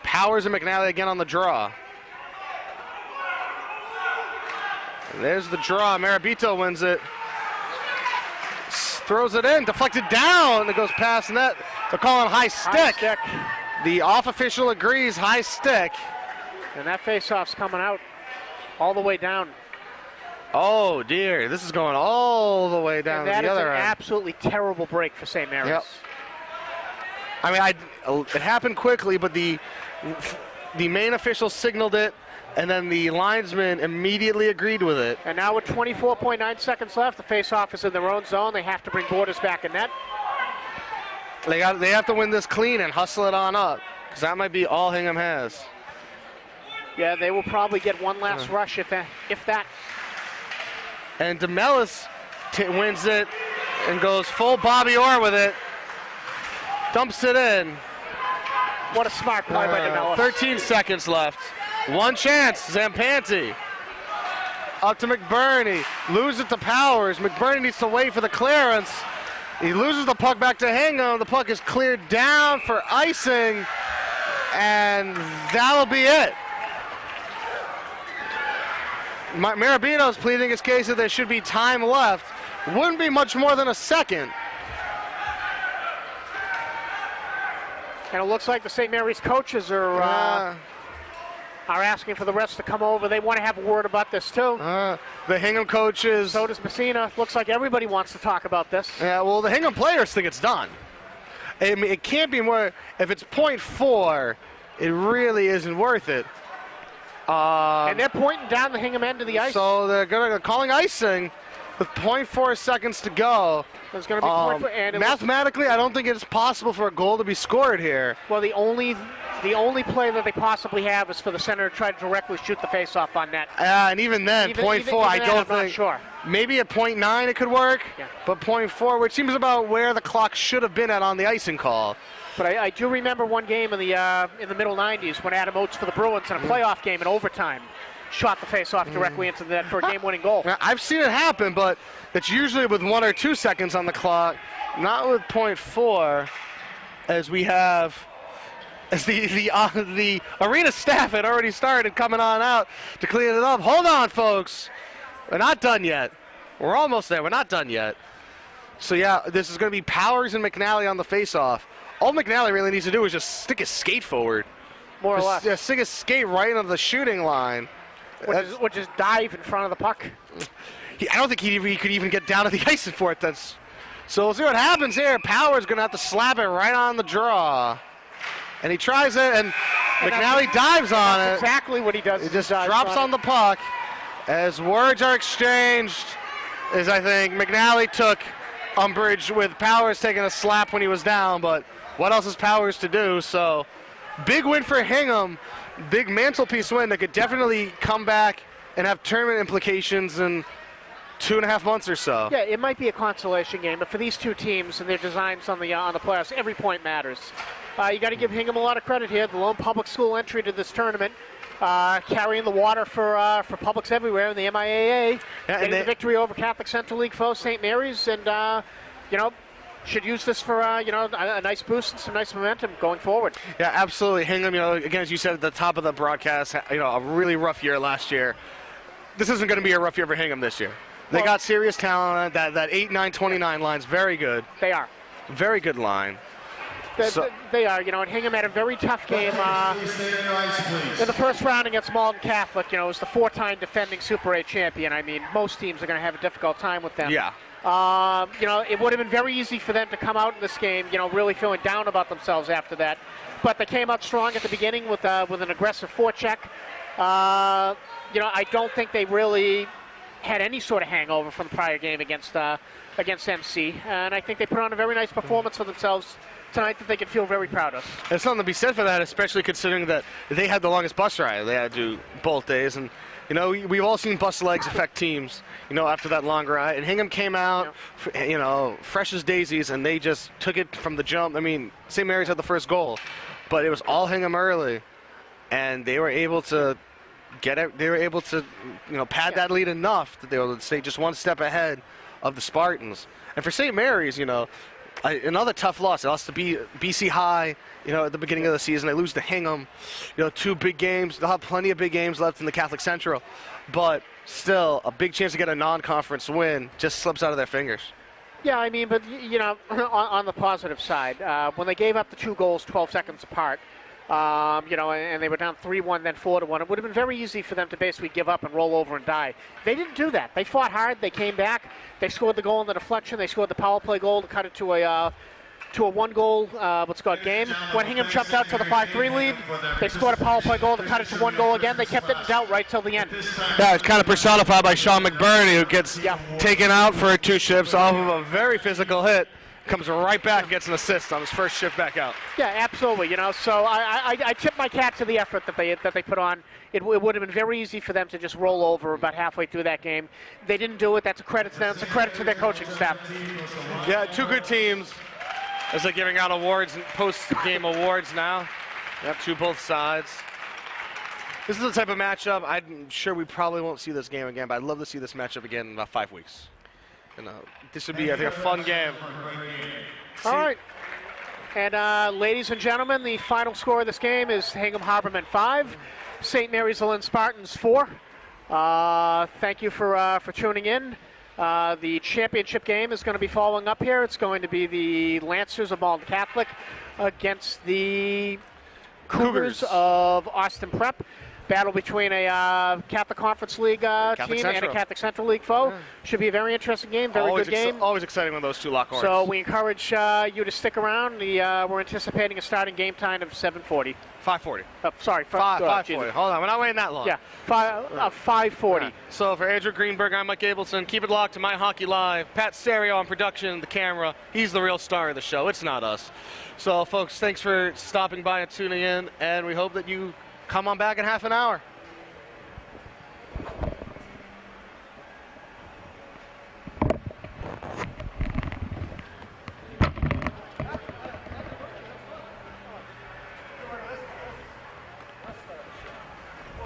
Powers and McNally again on the draw. There's the draw. Marabito wins it. Throws it in. Deflected down. It goes past net. They're calling high stick. High stick. The off official agrees. High stick. And that face-off's coming out all the way down. Oh, dear. This is going all the way down to the other end. That is an absolutely terrible break for St. Mary's. Yep. I mean, it happened quickly, but the main official signaled it, and then the linesman immediately agreed with it. And now with 24.9 seconds left, the face-off is in their own zone. They have to bring Borders back in net. They have to win this clean and hustle it on up, because that might be all Hingham has. Yeah, they will probably get one last rush, if that. And DeMellis wins it and goes full Bobby Orr with it. Dumps it in. What a smart play by DeMellis. 13 seconds left. One chance, Zampanti. Up to McBurney. Loses it to Powers. McBurney needs to wait for the clearance. He loses the puck back to Hingham. The puck is cleared down for icing. And that'll be it. Marabito's pleading his case that there should be time left. Wouldn't be much more than a second. And it looks like the St. Mary's coaches are asking for the refs to come over. They want to have a word about this too. The Hingham coaches. So does Messina. Looks like everybody wants to talk about this. Yeah, well, the Hingham players think it's done. I mean, it can't be more. If it's .4, it really isn't worth it. And they're pointing down the Hingham end of the ice. So they're calling icing with .4 seconds to go. There's going to be .4, and mathematically, I don't think it's possible for a goal to be scored here. Well, the only play that they possibly have is for the center to try to directly shoot the face-off on net. And even then, .4, I don't think. I'm not sure. Maybe at .9 it could work, yeah. But .4, which seems about where the clock should have been at on the icing call. But I do remember one game in the middle 90s when Adam Oates for the Bruins in a playoff game in overtime shot the face-off directly into the net for a game-winning goal. Now, I've seen it happen, but it's usually with 1 or 2 seconds on the clock, not with .4, as we have. As the arena staff had already started coming on out to clean it up. Hold on, folks. We're not done yet. We're almost there. We're not done yet. So, yeah, this is going to be Powers and McNally on the face-off. All McNally really needs to do is just stick his skate forward. More or less. Yeah, stick his skate right into the shooting line. Which is dive in front of the puck. I don't think he could even get down to the ice for it. So we'll see what happens here. Powers going to have to slap it right on the draw. And he tries it, and McNally dives on it. Exactly what he does. He just drops on the puck. As words are exchanged, as I think McNally took umbrage with Powers taking a slap when he was down, but what else is Powers to do? So big win for Hingham, big mantelpiece win that could definitely come back and have tournament implications in 2.5 months or so. Yeah, it might be a consolation game, but for these two teams and their designs on the playoffs, every point matters. You got to give Hingham a lot of credit here. The lone public school entry to this tournament, carrying the water for publics everywhere in the MIAA, getting the victory over Catholic Central League foe St. Mary's, and should use this for a nice boost and some nice momentum going forward. Yeah, absolutely. Hingham, again, as you said at the top of the broadcast, a really rough year last year. This isn't going to be a rough year for Hingham this year. They got serious talent. That 8-9-29 line's very good. They are. Very good line. They are, and Hingham had a very tough game in the first round against Malden Catholic. It was the 4-time defending Super 8 champion. I mean, most teams are going to have a difficult time with them. Yeah. It would have been very easy for them to come out in this game, really feeling down about themselves after that. But they came out strong at the beginning with an aggressive forecheck. I don't think they really had any sort of hangover from the prior game against MC, and I think they put on a very nice performance for themselves tonight that they can feel very proud of. There's something to be said for that, especially considering that they had the longest bus ride. They had to do both days, and we've all seen bus legs affect teams, after that long ride. And Hingham came out, fresh as daisies, and they just took it from the jump. I mean, St. Mary's had the first goal, but it was all Hingham early, and they were able to pad that lead enough that they were able to stay just one step ahead of the Spartans. And for St. Mary's, another tough loss. They lost to BC High, at the beginning of the season. They lose to Hingham, 2 big games. They'll have plenty of big games left in the Catholic Central, but still a big chance to get a non-conference win just slips out of their fingers. Yeah, I mean, but, on the positive side, when they gave up the 2 goals 12 seconds apart, and they were down 3-1, then 4-1. It would have been very easy for them to basically give up and roll over and die. They didn't do that. They fought hard. They came back. They scored the goal in the deflection. They scored the power play goal to cut it to a 1-goal game. When Hingham jumped out to the 5-3 lead, they scored a power play goal to cut it to 1 goal again. They kept it in doubt right till the end. Yeah, it's kind of personified by Sean McBurney, who gets taken out for 2 shifts off of a very physical hit. Comes right back and gets an assist on his first shift back out. Yeah, absolutely. So I tip my cap to the effort that they put on. It would have been very easy for them to just roll over about halfway through that game. They didn't do it. That's a credit to them. It's a credit to their coaching staff. Yeah, 2 good teams. As they're giving out awards and post-game awards now. Yep, to both sides. This is the type of matchup I'm sure we probably won't see this game again, but I'd love to see this matchup again in about 5 weeks. This would be, I think, a fun game. All right. And ladies and gentlemen, the final score of this game is Hingham Harbormen 5, St. Mary's Lynn Spartans 4. Thank you for tuning in. The championship game is going to be following up here. It's going to be the Lancers of Malden Catholic against the Cougars of Austin Prep. Battle between a Catholic Conference League team and a Catholic Central League foe. Yeah. Should be a very interesting game, very good game. Always exciting when those two lock horns. So we encourage you to stick around. We're anticipating a starting game time of 7:40. 5:40. Sorry, 5:40. Hold on, we're not waiting that long. Yeah, 5:40. Yeah. So for Andrew Greenberg, I'm Mike Abelson. Keep it locked to My Hockey Live. Pat Serino on production, the camera. He's the real star of the show. It's not us. So, folks, thanks for stopping by and tuning in, and we hope that you come on back in half an hour.